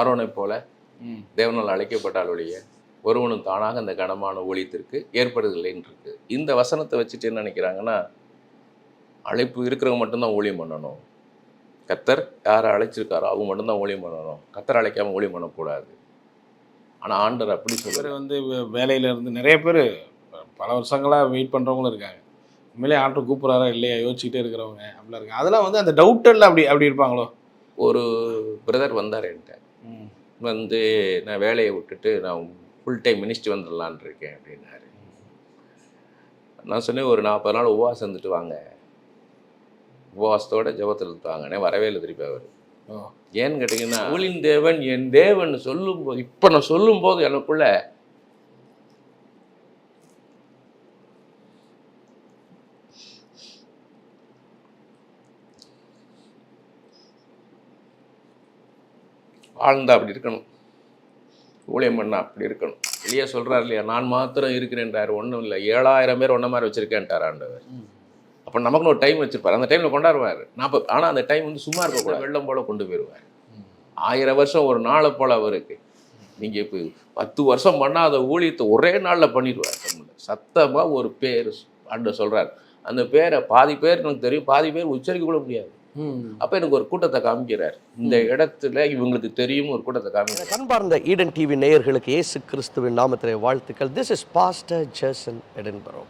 ஆரோனைப் போல தேவனால் அழைக்கப்பட்டால் ஒழிய ஒருவனும் தானாக அந்த கனமான ஊழியத்திற்கு ஏற்படுதில்லைன்னு இருக்கு. இந்த வசனத்தை வச்சுட்டு என்ன நினைக்கிறாங்கன்னா, அழைப்பு இருக்கிறவங்க மட்டும்தான் ஊழியம் பண்ணணும், கர்த்தர் யாரை அழைச்சிருக்காரோ அவங்க மட்டும்தான் ஊழியம் பண்ணணும், கர்த்தர் அழைக்காமல் ஊழியம் பண்ணக்கூடாது. ஆனால் ஆண்டவர் அப்படி சொல்லுவார். வேலையில இருந்து நிறைய பேர் பல வருஷங்களாக வெயிட் பண்ணுறவங்களும் இருக்காங்க. உண்மையிலே ஆண்டவர் கூப்பிட்றாரா இல்லையா யோசிச்சுட்டே இருக்கிறவங்க அப்படிலாம் இருக்காங்க. அதெல்லாம் அந்த டவுட்டெல்லாம் அப்படி இருப்பாங்களோ. ஒரு பிரதர் வந்தார் என்கிட்ட, நான் வேலையை விட்டுட்டு நான் ஃபுல் டைம் மினிஸ்ட்ரி வந்துடலான் இருக்கேன் அப்படின்னாரு. நான் சொன்னேன், ஒரு 40 நாள் உபவாசம் இருந்துட்டு வாங்க, உபவாசத்தோட ஜெபத்தில் இருந்து வாங்கினே. வரவே இல்லை திருப்பி அவர். ஏன்னு கேட்டிங்கன்னா, ஊழின் தேவன் என் தேவன் சொல்லும்போது, இப்போ நான் சொல்லும்போது எனக்குள்ள வாழ்ந்தா அப்படி இருக்கணும், ஊழியம் பண்ணா அப்படி இருக்கணும். வெளியே சொல்கிறார் இல்லையா, நான் மாத்திரம் இருக்கிறேன்றார், ஒன்றும் இல்லை 7000 பேர் ஒன்றை மாதிரி வச்சுருக்கேன்ட்டார் ஆண்டவர். அப்போ நமக்குன்னு ஒரு டைம் வச்சுருப்பார், அந்த டைமில் கொண்டாடுவார். ஆனால் அந்த டைம் சும்மா இருக்கக்கூடாது, வெள்ளம் போல் கொண்டு போயிடுவார். 1000 வருஷம் ஒரு நாளை போல் அவருக்கு. நீங்கள் இப்போ 10 வருஷம் பண்ணாத ஊழியத்தை ஒரே நாளில் பண்ணிடுவார். சத்தமாக ஒரு பேர் ஆண்டவர் சொல்கிறார், அந்த பேரை பாதி பேர் எனக்கு தெரியும், பாதி பேர் உச்சரிக்க கூட முடியாது. அப்போ எனக்கு ஒரு கூட்டத்தை காமிக்கிறார், இந்த இடத்துல இவங்களுக்கு தெரியும் ஒரு கூட்டத்தை காமிக்கிறார். அன்பார்ந்த ஈடன் டிவி நேயர்களுக்கு இயேசு கிறிஸ்துவின் நாமத்திலே வாழ்த்துக்கள். This is pastor Jason Edinburgh.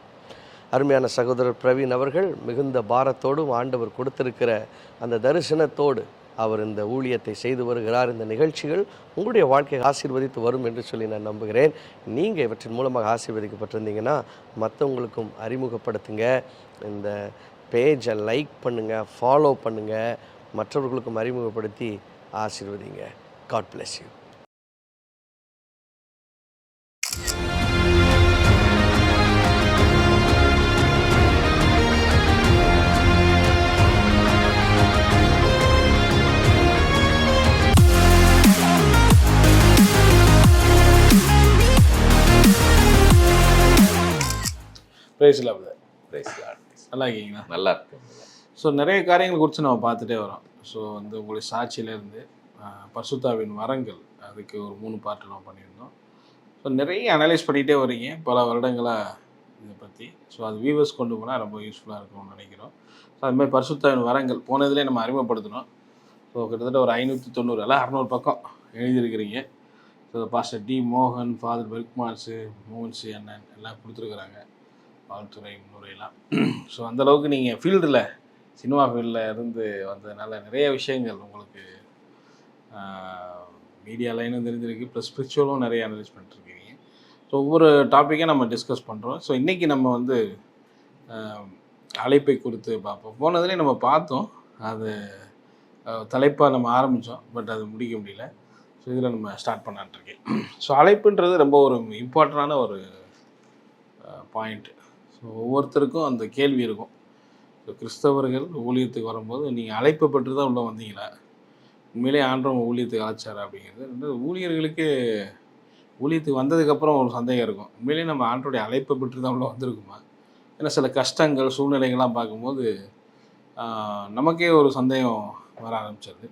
அருமையான சகோதரர் பிரவீன் அவர்கள் மிகுந்த பாரத்தோடும் ஆண்டவர் கொடுத்திருக்கிற அந்த தரிசனத்தோடு அவர் இந்த ஊழியத்தை செய்து வருகிறார். இந்த நிகழ்ச்சிகள் உங்களுடைய வாழ்க்கையை ஆசீர்வதித்து வரும் என்று சொல்லி நான் நம்புகிறேன். நீங்கள் இவற்றின் மூலமாக ஆசீர்வதிக்கப்பட்டிருந்தீங்கன்னா மற்றவங்களுக்கும் அறிமுகப்படுத்துங்க. இந்த பேஜை லைக் பண்ணுங்கள், ஃபாலோ பண்ணுங்கள், மற்றவர்களுக்கும் அறிமுகப்படுத்தி ஆசீர்வதிங்க. God bless you. நல்லா இருக்கீங்களா? நல்லா இருக்கு. ஸோ நிறைய காரியங்கள் குறித்து நம்ம பார்த்துட்டே வரோம். ஸோ உங்களுடைய சாட்சியிலேருந்து பரிசுத்தாவின் வரங்கள், அதுக்கு ஒரு 3 பார்ட்டு நம்ம பண்ணியிருந்தோம். ஸோ நிறைய அனலைஸ் பண்ணிகிட்டே வரீங்க பல வருடங்களாக இதை பற்றி. ஸோ அது வியூவர்ஸ் கொண்டு போனால் ரொம்ப யூஸ்ஃபுல்லாக இருக்கும்னு நினைக்கிறோம். ஸோ அதுமாதிரி பரிசுத்தாவின் வரங்கள் போனதுலேயே நம்ம அறிமுகப்படுத்தினோம். ஸோ கிட்டத்தட்ட ஒரு 590 அல்ல 600 பக்கம் எழுதியிருக்கிறீங்க. ஸோ பாஸ்டர் டி மோகன், ஃபாதர் பெர்க்மான்ஸு, மோகன்சி அண்ணன் எல்லாம் கொடுத்துருக்குறாங்க, வாழ்த்துறை முறையெல்லாம். ஸோ அந்தளவுக்கு நீங்கள் ஃபீல்டில், சினிமா ஃபீல்டில் இருந்து வந்ததுனால நிறைய விஷயங்கள் உங்களுக்கு மீடியா லைனும் தெரிஞ்சிருக்கு, ப்ளஸ் ஸ்பிரிச்சுவலும் நிறைய அனலைஸ் பண்ணிட்டுருக்கீங்க. ஸோ ஒவ்வொரு டாப்பிக்கை நம்ம டிஸ்கஸ் பண்ணுறோம். ஸோ இன்றைக்கி நம்ம அழைப்பை குறித்து பார்ப்போம். போனதுலேயே நம்ம பார்த்தோம், அது தலைப்பாக நம்ம ஆரம்பித்தோம், பட் அது முடிக்க முடியல. ஸோ இதில் நம்ம ஸ்டார்ட் பண்ணலான்ட்ருக்கேன். ஸோ அழைப்புன்றது ரொம்ப ஒரு இம்பார்ட்டண்டான ஒரு பாயிண்ட்டு. ஸோ ஒவ்வொருத்தருக்கும் அந்த கேள்வி இருக்கும். ஸோ கிறிஸ்தவர்கள் ஊழியத்துக்கு வரும்போது நீங்கள் அழைப்பை பற்றி தான் உள்ளே வந்தீங்களா, உண்மையிலே ஆண்டவங்க ஊழியத்துக்கு அழைச்சாரா அப்படிங்கிறது ஊழியர்களுக்கு ஊழியத்துக்கு வந்ததுக்கப்புறம் ஒரு சந்தேகம் இருக்கும். உண்மையிலே நம்ம ஆண்டோடைய அழைப்பை பற்றி தான் உள்ளே வந்திருக்குமா? ஏன்னா சில கஷ்டங்கள் சூழ்நிலைகள்லாம் பார்க்கும்போது நமக்கே ஒரு சந்தேகம் வர ஆரம்பிச்சிருது.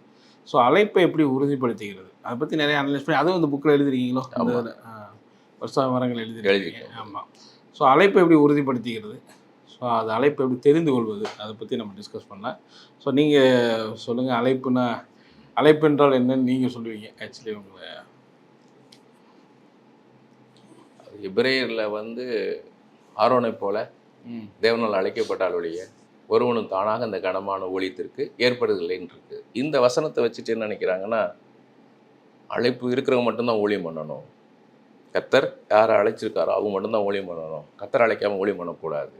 ஸோ அழைப்பை எப்படி உறுதிப்படுத்திக்கிறது, அதை பற்றி நிறைய அனலைஸ் பண்ணி அதுவும் இந்த புக்கில் எழுதிருக்கீங்களோ, அந்த வருஷ வரங்கள் எழுதிருக்கீங்க. ஆமாம். ஸோ அழைப்பை எப்படி உறுதிப்படுத்திக்கிறது, ஸோ அது அழைப்பை எப்படி தெரிந்து கொள்வது, அதை பற்றி நம்ம டிஸ்கஸ் பண்ணலாம். ஸோ நீங்கள் சொல்லுங்கள், அழைப்பு என்றால் என்னன்னு நீங்கள் சொல்லுவீங்க. ஆக்சுவலி உங்களை எபிரேயரில் ஆரோனைப் போல தேவனால் அழைக்கப்பட்டால் ஒழிய ஒருவனும் தானாக அந்த கனமான ஊழியத்திற்கு ஏற்படுதில்லைன்னு இருக்கு. இந்த வசனத்தை வச்சுட்டு என்ன நினைக்கிறாங்கன்னா, அழைப்பு இருக்கிறவங்க மட்டும்தான் ஊழியம் பண்ணணும், கர்த்தர் யாரை அழைச்சிருக்காரோ அவங்க மட்டும்தான் ஊழியம் பண்ணணும், கர்த்தர் அழைக்காமல் ஊழியம் பண்ணக்கூடாது.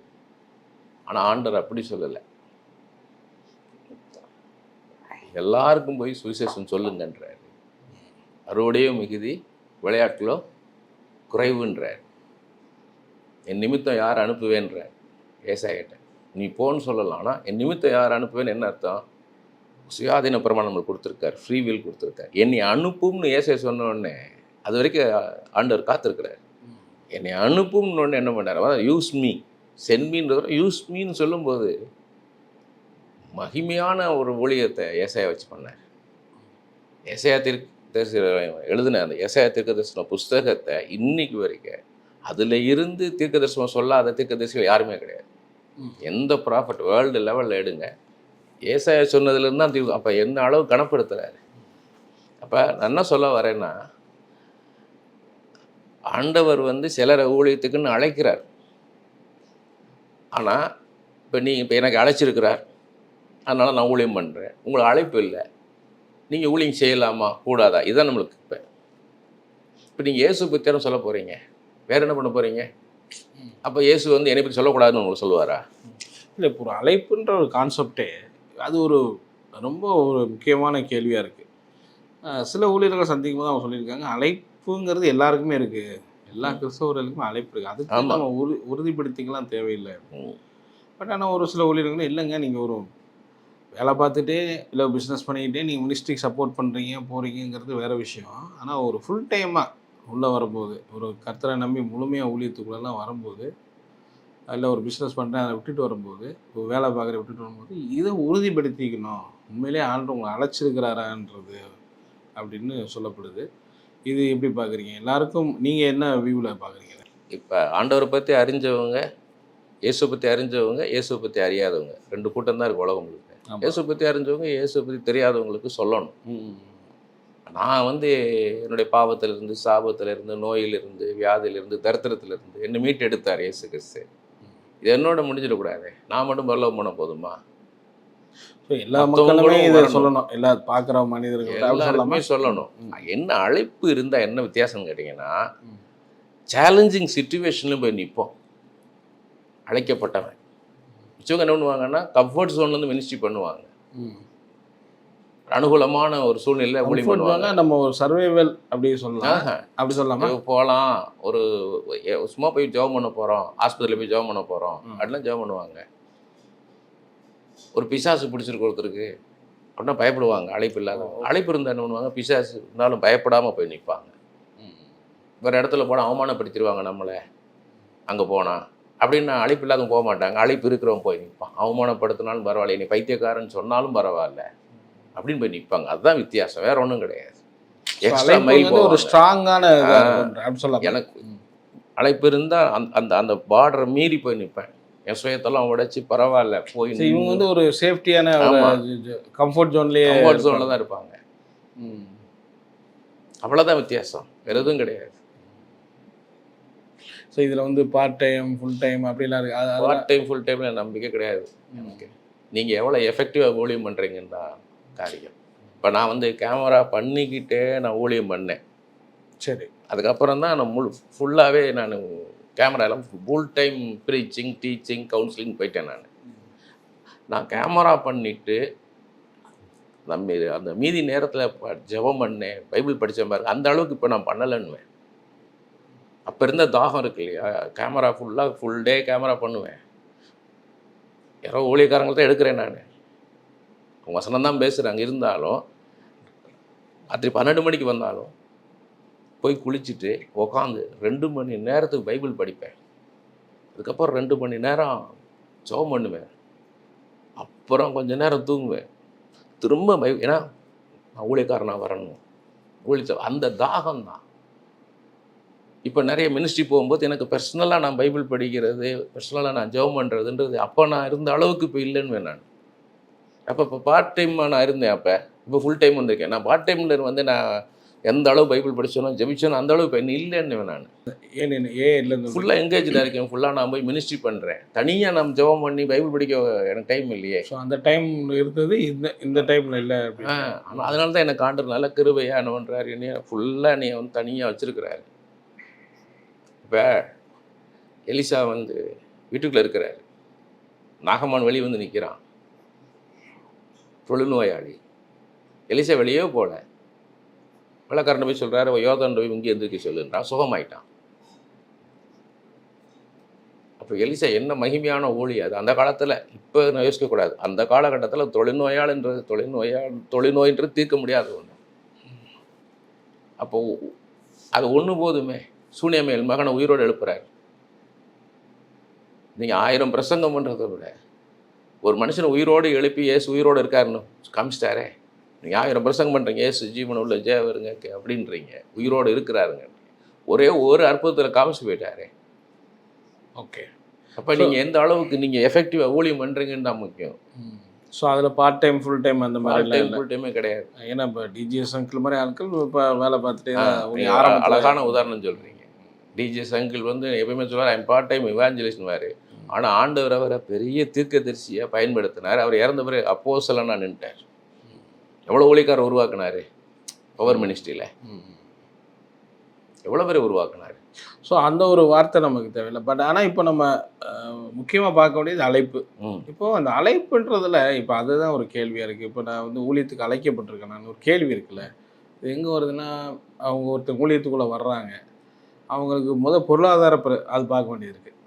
ஆனால் ஆண்டவர் அப்படி சொல்லலை, எல்லாருக்கும் போய் சுவிசேஷம் சொல்லுங்கன்றார். அறுவடையோ மிகுதி, விளையாட்டிலோ குறைவுன்றார். என் நிமித்தம் யார் அனுப்புவேன்றார் ஏசாயிட்ட. நீ போன்னு சொல்லலாம், ஆனால் என் நிமித்தம் யார் அனுப்புவேன்னு என்ன அர்த்தம்? சுயாதீன பிரமாணம் கொடுத்துருக்கார், ஃப்ரீ வில் கொடுத்துருக்கார். என்னை அனுப்பும்னு ஏசாய் சொன்னோடனே அது வரைக்கும் ஆண்டவர் காத்திருக்கிறார். என்னை அனுப்பும்னு என்ன பண்ணார், யூஸ் மீ, சென்மீன்றத யூஸ் மீன்னு சொல்லும்போது மகிமையான ஒரு ஊழியத்தை ஏசாயா வச்சு பண்ணார். ஏசாயா எழுதின அந்த எசாயா தீர்க்கதரிசன புஸ்தகத்தை இன்னைக்கு வரைக்கும் அதில் இருந்து தீர்க்கதரிசனம் சொல்லாத தீர்க்கதரிசிகள் யாருமே கிடையாது. எந்த ப்ராஃபிட் வேர்ல்டு லெவலில் எடுங்க, ஏசாயா சொன்னதுலேருந்து தான் அப்போ என்ன அளவு கனப்படுத்துகிறாரு. அப்போ நான் என்ன சொல்ல வரேன்னா, ஆண்டவர் சிலரை ஊழியத்துக்குன்னு அழைக்கிறார். ஆனால் இப்போ எனக்கு அழைச்சிருக்கிறார், அதனால் நான் ஊழியம் பண்ணுறேன். உங்களுக்கு அழைப்பு இல்லை, நீங்கள் ஊழியம் செய்யலாமா கூடாதா, இதுதான் நம்மளுக்கு. இப்போ நீங்கள் இயேசு பற்றியாரும் சொல்ல போகிறீங்க, வேறு என்ன பண்ண போகிறீங்க? அப்போ இயேசு என்னை பற்றி சொல்லக்கூடாதுன்னு உங்களுக்கு சொல்லுவாரா? இல்லை, இப்போ ஒரு அழைப்புன்ற ஒரு கான்செப்டே அது ஒரு ரொம்ப ஒரு முக்கியமான கேள்வியாக இருக்குது. சில ஊழியர்கள் சந்திக்கும் போது அவங்க சொல்லியிருக்காங்க, அழைப்புங்கிறது எல்லாருக்குமே இருக்குது, எல்லா கிறிஸ்தவர்களுக்குமே அழைப்பு இருக்குது, அதுக்கு நம்ம உறுதிப்படுத்திக்கலாம் தேவையில்லை. பட் ஆனால் ஒரு சில ஊழியர்கள் இல்லைங்க, நீங்கள் ஒரு வேலை பார்த்துட்டே இல்லை பிஸ்னஸ் பண்ணிக்கிட்டே நீங்கள் மினிஸ்ட்ரிக்கு சப்போர்ட் பண்ணுறீங்க போகிறீங்கிறது வேறு விஷயம். ஆனால் ஒரு ஃபுல் டைமாக உள்ளே வரும்போது, ஒரு கர்த்தரை நம்பி முழுமையாக ஊழியத்துக்குள்ளெல்லாம் வரும்போது, இல்லை ஒரு பிஸ்னஸ் பண்ணுறேன் அதை விட்டுட்டு வரும்போது, இப்போ வேலை பார்க்குற விட்டுட்டு வரும்போது இதை உறுதிப்படுத்திக்கணும், உண்மையிலே ஆண்டு உங்களை அழைச்சிருக்கிறாரான்றது அப்படின்னு சொல்லப்படுது. இது எப்படி பார்க்குறீங்க? எல்லாருக்கும் நீங்கள் என்ன வியூவில் பார்க்குறீங்க? இப்போ ஆண்டவரை பற்றி அறிஞ்சவங்க, இயேசுவை பற்றி அறிஞ்சவங்க, இயேசுவை பற்றி அறியாதவங்க, 2 கூட்டம் தான் இருக்குது உலகம் முழுக்க. இயேசுவை பற்றி அறிஞ்சவங்க இயேசுவை பற்றி தெரியாதவங்களுக்கு சொல்லணும். நான் என்னுடைய பாவத்திலிருந்து, சாபத்திலிருந்து, நோயிலிருந்து, வியாதியிலிருந்து, தரித்திரத்திலிருந்து என்னை மீட்டு எடுத்தார் இயேசு கிறிஸ்து. இது என்னோட முடிஞ்சிடக்கூடாது, நான் மட்டும் பரலோகம் போன போதுமா? எல்லா மக்களுமே இதை சொல்லணும், எல்லா பார்க்குற மனிதர்கள் எல்லாருமே சொல்லணும். என்ன அழைப்பு இருந்தால் என்ன வித்தியாசம்னு கேட்டிங்கன்னா, சேலஞ்சிங் சுச்சுவேஷன்லையும் போய் நிற்போம் அழைக்கப்பட்டவன். மிச்சவங்க என்ன பண்ணுவாங்கன்னா, கம்ஃபர்ட் ஜோன்லேருந்து மினிஸ்ட்ரி பண்ணுவாங்க, அனுகூலமான ஒரு சூழ்நிலை ஊழியம் பண்ணுவாங்க. நம்ம ஒரு சர்வைவல் அப்படி சொல்லலாம், அப்படி சொல்லாமா போகலாம், ஒரு சும்மா போய் ஜெபம் பண்ண போகிறோம், ஆஸ்பத்திரியில் போய் ஜெபம் பண்ண போகிறோம் அப்படிலாம் ஜெபம் பண்ணுவாங்க. ஒரு பிசாசு பிடிச்சிருக்கு ஒருத்தருக்கு அப்படின்னா பயப்படுவாங்க. அழைப்பு இல்லாத அழைப்பு இருந்தால் என்ன பண்ணுவாங்க, பிசாசு இருந்தாலும் பயப்படாமல் போய் நிற்பாங்க. வேறு இடத்துல போனால் அவமானப்படுத்திடுவாங்க நம்மளை, அங்கே போனால் அப்படின்னு அழைப்பு இல்லாதவங்க போக மாட்டாங்க, அழைப்பு இருக்கிறவங்க போய் நிற்பான். அவமானப்படுத்தினாலும் பரவாயில்ல, நீ பைத்தியக்காரன்னு சொன்னாலும் பரவாயில்ல அப்படின்னு போய் நிற்பாங்க. அதுதான் வித்தியாசம், வேற ஒன்றும் கிடையாது. எக்ஸ்ட்ரா மைல் ஒரு ஸ்ட்ராங்கான எனக்கு அழைப்பு இருந்தால் அந்த அந்த பார்டரை மீறி போய் நிற்பேன். என் சுயத்தெல்லாம் உடைச்சி பரவாயில்ல போய். இவங்க ஒரு சேஃப்டியான கம்ஃபர்ட் ஜோன்லேயே தான் இருப்பாங்க. அவ்வளோதான் வித்தியாசம், வேறு எதுவும் கிடையாது. ஸோ இதில் பார்ட் டைம் ஃபுல் டைம் அப்படிலாம் இருக்குது. பார்ட் டைம் ஃபுல் டைமில் நம்பிக்கை கிடையாது எனக்கு. நீங்கள் எவ்வளோ எஃபெக்டிவாக ஊழியம் பண்ணுறீங்கன்னு தான் காரியம். இப்போ நான் கேமரா பண்ணிக்கிட்டே நான் ஊழியம் பண்ணேன். சரி, அதுக்கப்புறம் தான் நான் ஃபுல்லாகவே நான் கேமராலாம் full time preaching, teaching, counselling போயிட்டேன். நான் கேமரா பண்ணிவிட்டு அந்த மீதி நேரத்தில் ஜெபம் பண்ணேன், பைபிள் படித்த பாருங்க, அந்த அளவுக்கு இப்போ நான் பண்ணலைன்னுவேன். அப்போ இருந்த தாகம் இருக்கு இல்லையா, கேமரா ஃபுல் டே கேமரா பண்ணுவேன். யாரோ ஊழியக்காரங்களை தான் எடுக்கிறேன் நான், அவங்க வசனம் தான் பேசுகிறாங்க, இருந்தாலும் ராத்திரி 12 மணிக்கு வந்தாலும் போய் குளிச்சுட்டு உக்காந்து 2 மணி நேரத்துக்கு பைபிள் படிப்பேன். அதுக்கப்புறம் 2 மணி நேரம் ஜெபம் பண்ணுவேன். அப்புறம் கொஞ்ச நேரம் தூங்குவேன். திரும்ப ஏன்னா நான் ஊழியக்காரனாக வரணும், அந்த தாகம் தான். இப்போ நிறைய மினிஸ்ட்ரி போகும்போது எனக்கு பர்சனலாக நான் பைபிள் படிக்கிறது, பர்சனலாக நான் ஜெபம் பண்ணுறதுன்றது அப்போ நான் இருந்த அளவுக்கு இப்போ இல்லைன்னு நான். இப்போ பார்ட் டைமாக நான் இருந்தேன், இப்போ ஃபுல் டைம் வந்திருக்கேன். நான் பார்ட் டைமில் நான் எந்த அளவு பைபிள் படித்தோனோ ஜெபிச்சோனோ அந்த அளவு இப்போ என்ன இல்லைன்னு நான். இல்லை, ஃபுல்லாக என்கேஜாக இருக்கேன், ஃபுல்லாக நான் போய் மினிஸ்ட்ரி பண்ணுறேன். தனியாக நம்ம ஜெபம் பண்ணி பைபிள் படிக்க எனக்கு டைம் இல்லையே. ஸோ அந்த டைம் இருந்தது, இந்த டைமில் இல்லை. ஆனால் அதனால தான் எனக்கு ஆண்டவர் நல்ல கிருபையாக என்ன பண்ணுறாரு, என்னைய ஃபுல்லாக நீ தனியாக வச்சுருக்கிறாரு. இப்போ எலிசா வீட்டுக்குள்ளே இருக்கிறார், நாகமான் வெளியே நிற்கிறான், தொழுநோயாளி. எலிசா வெளியே போகல, வெள்ளக்காரன் போய் சொல்கிறாரு, யோர்தான் போய் இங்கே எந்திரிக்க சொல்லுன்றான், சுகமாயிட்டான். அப்போ எலிசா என்ன மகிமையான ஊழி அது. அந்த காலத்தில், இப்போ நான் யோசிக்கக்கூடாது, அந்த காலகட்டத்தில் தொழுநோயின்றது தீர்க்க முடியாத ஒன்று. அப்போது அது ஒன்று போதுமே, சூனியமேல் மகனை உயிரோடு எழுப்புறாரு. நீங்கள் 1000 பிரசங்கம் பண்ணுறதை விட ஒரு மனுஷனை உயிரோடு எழுப்பி ஏசு உயிரோடு இருக்காருன்னு காமிச்சிட்டாரே, நீங்கள் 1000 பிரசங்கம் பண்ணுறீங்க, ஏசு ஜீவன் உள்ள ஜெயவருங்க அப்படின்றீங்க, உயிரோடு இருக்கிறாருங்க. ஒரே ஒரு அற்புதத்தில் காமிச்சு போயிட்டாரு. ஓகே. அப்போ நீங்கள் எந்த அளவுக்கு நீங்கள் எஃபெக்டிவாக ஊழியம் பண்ணுறீங்கன்னு தான் முக்கியம். ஸோ அதில் பார்ட் டைம் ஃபுல் டைம் அந்த மாதிரி ஃபுல் டைமே கிடையாது. ஏன்னா இப்போ டிஜிஎஸ் அங்கிள் மாதிரி ஆட்கள் இப்போ வேலை பார்த்துட்டு அழகான உதாரணம் சொல்கிறீங்க. டிஜிஎஸ் அங்கிள் வந்து எப்பயுமே சொல்லுவார், ஐம் பார்ட் டைம் இவாஞ்சலிஸ்ட்னுவார். ஆனால் ஆண்டவர் அவரை பெரிய தீர்க்கதரிசியாக பயன்படுத்தினார். அவர் இறந்த பிறகு அப்போஸ்தலனா நின்ட்டார். எவ்வளோ ஊழியக்காரர் உருவாக்குனார் பவர் மினிஸ்ட்ரியில், எவ்வளோ பேர் உருவாக்குனார். ஸோ அந்த ஒரு வார்த்தை நமக்கு தேவையில்லை. பட் ஆனால் இப்போ நம்ம முக்கியமாக பார்க்க வேண்டியது அழைப்பு. இப்போது அந்த அழைப்புன்றதில் இப்போ அதுதான் ஒரு கேள்வியாக இருக்குது. இப்போ நான் வந்து ஊழியத்துக்கு அழைக்கப்பட்டிருக்கேன், நான் ஒரு கேள்வி இருக்குல்ல, இது எங்கே வருதுன்னா, அவங்க ஒருத்தர் ஊழியத்துக்குள்ளே வர்றாங்க, அவங்களுக்கு பொருளாதார அது பார்க்க வேண்டியது இருக்குது.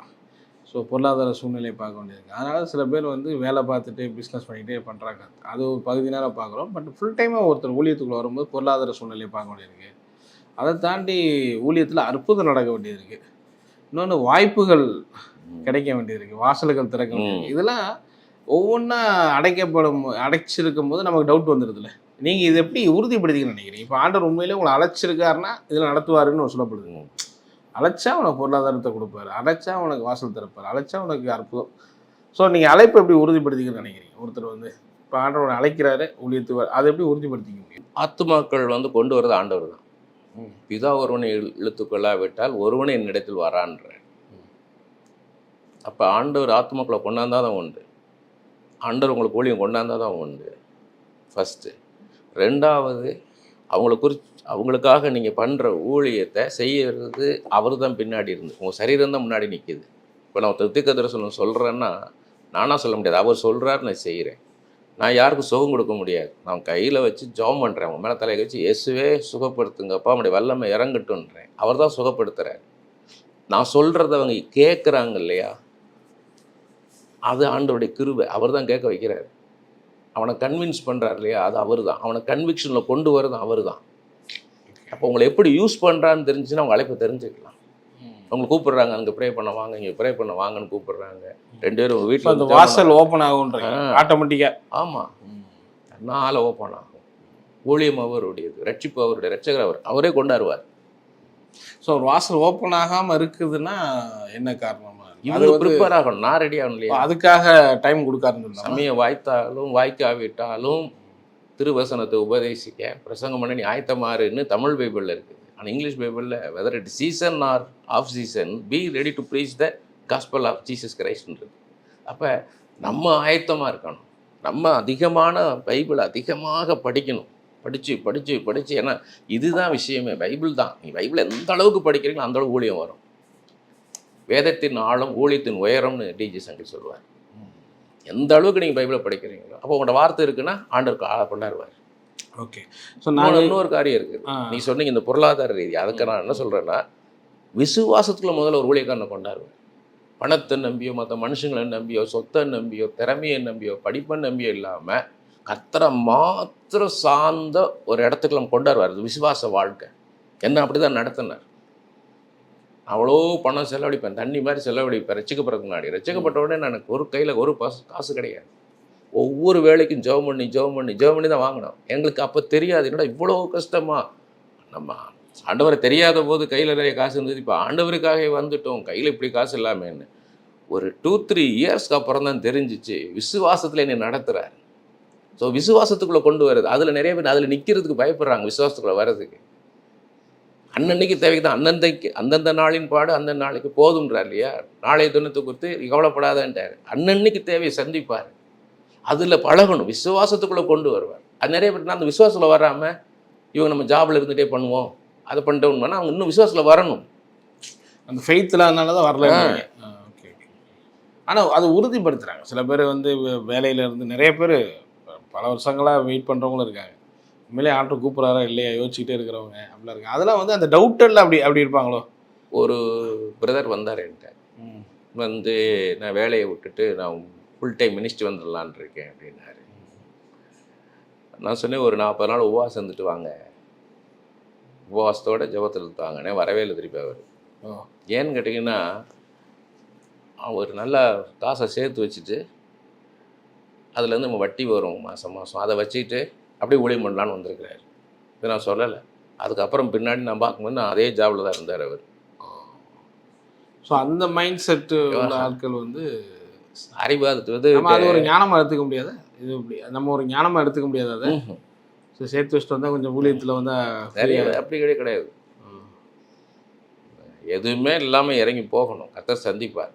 ஸோ பொருளாதார சூழ்நிலையை பார்க்க வேண்டியது இருக்குது. அதனால் சில பேர் வந்து வேலை பார்த்துட்டு பிஸ்னஸ் பண்ணிகிட்டே பண்ணுறாங்க, அது ஒரு பகுதி நேரம் பார்க்குறோம். பட் ஃபுல் டைமாக ஒருத்தர் ஊழியத்துக்குள்ளே வரும்போது பொருளாதார சூழ்நிலையை பார்க்க வேண்டியது இருக்குது. அதை தாண்டி ஊழியத்தில் அற்புதம் நடக்க வேண்டியது இருக்குது. இன்னொன்று வாய்ப்புகள் கிடைக்க வேண்டியது இருக்குது, வாசல்கள் திறக்க வேண்டியது. இதெல்லாம் ஒவ்வொன்றா அடைச்சிருக்கும் போது நமக்கு டவுட் வந்துடுதுல்ல. நீங்கள் இதை எப்படி உறுதிப்படுத்திக்கணும்னு நினைக்கிறீங்க? இப்போ ஆண்டவர் உண்மையிலே உங்களை அழைச்சிருக்காருன்னா இதில் நடத்துவாருன்னு சொல்லப்படுது. அழைச்சா உனக்கு பொருளாதாரத்தை கொடுப்பாரு, அழைச்சா உனக்கு வாசல் திறப்பார், அழைச்சா உனக்கு அற்புதம். ஸோ நீங்கள் அழைப்பை எப்படி உறுதிப்படுத்திக்கணும்னு நினைக்கிறீங்க? ஒருத்தர் வந்து இப்போ ஆண்டவர் அழைக்கிறாரு ஊழியத்துக்கு, அதை எப்படி உறுதிப்படுத்திக்க முடியும்? ஆத்துமாக்கள் வந்து கொண்டு வரது ஆண்டவர் தான். பிதா ஒருவனை இழுத்துக்கொள்ளாவிட்டால் ஒருவனை என்னிடத்தில் வரான்ற. அப்போ ஆண்டவர் ஆத்துமாக்களை கொண்டாந்தா தான் உண்டு, ஆண்டவர் உங்களுக்கு ஊழியம் கொண்டாந்தா தான் உண்டு ஃபஸ்ட்டு. ரெண்டாவது, அவங்களுக்காக நீங்கள் பண்ணுற ஊழியத்தை செய்யறது அவர் தான் பின்னாடி இருந்து, உங்கள் சரீரம் தான் முன்னாடி நிற்கிது. இப்போ நான் தீர்க்கதரிசனம் சொல்கிறேன்னா நானாக சொல்ல முடியாது, அவர் சொல்கிறார், நான் செய்கிறேன். நான் யாருக்கும் சுகம் கொடுக்க முடியாது, நான் கையில் வச்சு ஜெபம் பண்ணுறேன், அவங்க மேலே தலையை வச்சு இயேசுவே சுகப்படுத்துங்கப்பா, அவனுடைய வல்லமை இறங்கட்டுன்றேன். அவர் தான் சுகப்படுத்துகிறார். நான் சொல்கிறத அவங்க கேட்குறாங்க இல்லையா, அது ஆண்டவருடைய கிருபை. அவர் தான் கேட்க வைக்கிறார். அவனை கன்வின்ஸ் பண்ணுறார் இல்லையா, அது அவர் தான். அவனை கன்விக்ஷனில் கொண்டு வரது அவர் தான். அப்போ உங்களை எப்படி யூஸ் பண்ணுறான்னு தெரிஞ்சுன்னா அவங்க அழைப்பை தெரிஞ்சுக்கலாம். அவங்க கூப்பிடுறாங்க, அங்கே ப்ரே பண்ண வாங்க, இங்கே ப்ரே பண்ண வாங்கன்னு கூப்பிடுறாங்க. 2 பேரும் உங்கள் வீட்டில் அந்த வாசல் ஓப்பன் ஆகும்ன்ற ஆட்டோமேட்டிக்காக. ஆமாம், தன்னால் ஓப்பன் ஆகும். ஊழியம் அவருடையது, ரட்சிப்பு அவருடைய, ரட்சகர் அவரே கொண்டாடுவார். ஸோ ஒரு வாசல் ஓப்பன் ஆகாமல் இருக்குதுன்னா என்ன காரணமா? இவங்க ப்ரிப்பேர் ஆகணும், நான் ரெடி ஆகணும் இல்லையா, அதுக்காக டைம் கொடுக்காருன்னு. சமயம் வாய்த்தாலும் வாய்க்காவிட்டாலும் திருவசனத்தை உபதேசிக்க பிரசங்கம் பண்ண நீ ஆயத்தமாறுன்னு தமிழ் பைபிளில் இருக்குது. ஆனால் இங்கிலீஷ் பைபிளில் whether it season or off season be ready to preach the gospel of Jesus கிரைஸ்ட்ன்றது. அப்போ நம்ம ஆயத்தமாக இருக்கணும். நம்ம அதிகமான பைபிள் அதிகமாக படிக்கணும், படித்து ஏன்னா இதுதான் விஷயமே, பைபிள் தான். நீ பைபிள் எந்த அளவுக்கு படிக்கிறீங்களோ அந்த அளவுக்கு ஊழியம் வரும். வேதத்தின் ஆழம் ஊழியத்தின் உயரம்னு டிஜிஎஸ் அங்கிள் சொல்லுவார். எந்த அளவுக்கு நீங்கள் பைபிளை படிக்கிறீங்களோ அப்போ உங்களோட வார்த்தை இருக்குன்னா ஆண்டவர் கொண்டாடுவார். ஓகே. ஸோ நான் இன்னொரு காரியம் இருக்குது, நீ சொன்னீங்க இந்த பொருளாதார ரீதி, அதுக்கு நான் என்ன சொல்கிறேன்னா, விசுவாசத்துக்குள்ள முதல்ல ஒரு ஊழியக்காரனை கொண்டாடுவேன். பணத்தை நம்பியோ, மற்ற மனுஷங்களை நம்பியோ, சொத்தை நம்பியோ, திறமையை நம்பியோ, படிப்பை நம்பியோ இல்லாமல் கர்த்தரை மாத்திரம் சார்ந்த ஒரு இடத்துக்கு நம்ம கொண்டாடுவார். அது விசுவாச வாழ்க்கை. என்ன அப்படி தான் நடத்தினார். அவ்வளோ பணம் செலவழிப்பேன், தண்ணி மாதிரி செலவழிப்பேன் ரட்சிக்கப்படுறதுக்கு முன்னாடி. ரட்சிக்கப்பட்ட உடனே எனக்கு ஒரு கையில் ஒரு காசு கிடையாது. ஒவ்வொரு வேலைக்கும் ஜெபம் பண்ணி தான் வாங்கினோம். எங்களுக்கு அப்போ தெரியாது, என்னடா இவ்வளோ கஷ்டமா, நம்ம ஆண்டவரை தெரியாத போது கையில் நிறைய காசு இருந்தது, இப்போ ஆண்டவருக்காக வந்துட்டோம் கையில் இப்படி காசு இல்லாமேன்னு. ஒரு 2-3 இயர்ஸ்க்கு அப்புறம் தான் தெரிஞ்சிச்சு விசுவாசத்தில் என்னை நடத்துகிறார். ஸோ விசுவாசத்துக்குள்ளே கொண்டு வருது. அதில் நிறைய பேர் அதில் நிற்கிறதுக்கு பயப்படுறாங்க, விசுவாசத்துக்குள்ளே வர்றதுக்கு. அன்னன்னைக்கு தேவைக்கு தான், அந்தந்த நாளின் பாடு அந்த நாளைக்கு போதுன்றார் இல்லையா, நாளைய தினத்தை குறித்து கவலைப்படாதன்ட்டார். அன்னன்னைக்கு தேவையை சந்திப்பார், அதில் பழகணும், விசுவாசத்துக்குள்ளே கொண்டு வருவார். அது நிறைய பேர் அந்த விசுவாசத்தில் வராமல் இவங்க நம்ம ஜாபில் இருந்துகிட்டே பண்ணுவோம், அதை பண்ணிட்டோம்னா அவங்க இன்னும் விசுவாசத்தில் வரணும். அந்த ஃபெய்த்தில் அதனால தான் வரல. ஓகே. ஆனால் அதை உறுதிப்படுத்துகிறாங்க சில பேர் வந்து வேலையில் இருந்து நிறைய பேர் பல வருஷங்களாக வெயிட் பண்ணுறவங்களும் இருக்காங்க. உண்மையிலே ஆட்டோ கூப்பிட்றாரா இல்லையா யோசிச்சுக்கிட்டே இருக்கிறவங்க அப்படிலாம் இருக்காங்க. அதெல்லாம் வந்து அந்த டவுட்டில் அப்படி இருப்பாங்களோ. ஒரு பிரதர் வந்தார் என்கிட்ட, வந்து நான் வேலையை விட்டுட்டு நான் ஃபுல் டைம் மினிஸ்ட்ரி வந்துடலான் இருக்கேன் அப்படின்னாரு. நான் சொன்னேன், ஒரு 40 நாள் உபவாசம் இருந்துட்டு வாங்க, உபவாசத்தோட ஜெபத்தில் வாங்கினே. வரவே இல்லை திருப்பி அவர். ஏன்னு கேட்டிங்கன்னா, அவர் நல்லா காசை சேர்த்து வச்சுட்டு அதுலேருந்து நம்ம வட்டி வரும் மாதம் அதை வச்சுக்கிட்டு அப்படியே ஊழியம் பண்ணலான்னு வந்திருக்கிறாரு. இது நான் சொல்லலை. அதுக்கப்புறம் பின்னாடி நான் பார்க்கும்போது நான் அதே ஜாபில் தான் இருந்தார் அவர். ஸோ அந்த மைண்ட் செட்டு உள்ள ஆட்கள் வந்து அறிவாதத்து வந்து நம்ம அது ஒரு ஞானமாக எடுத்துக்க முடியாது. இது இப்படி நம்ம ஒரு ஞானமாக எடுத்துக்க முடியாது. அதை ஸோ சேர்த்து வச்சுட்டு வந்தால் கொஞ்சம் ஊழியத்தில் வந்து நிறைய அப்படி கிடையாது. எதுவுமே இல்லாமல் இறங்கி போகணும். கர்த்தர் சந்திப்பார்.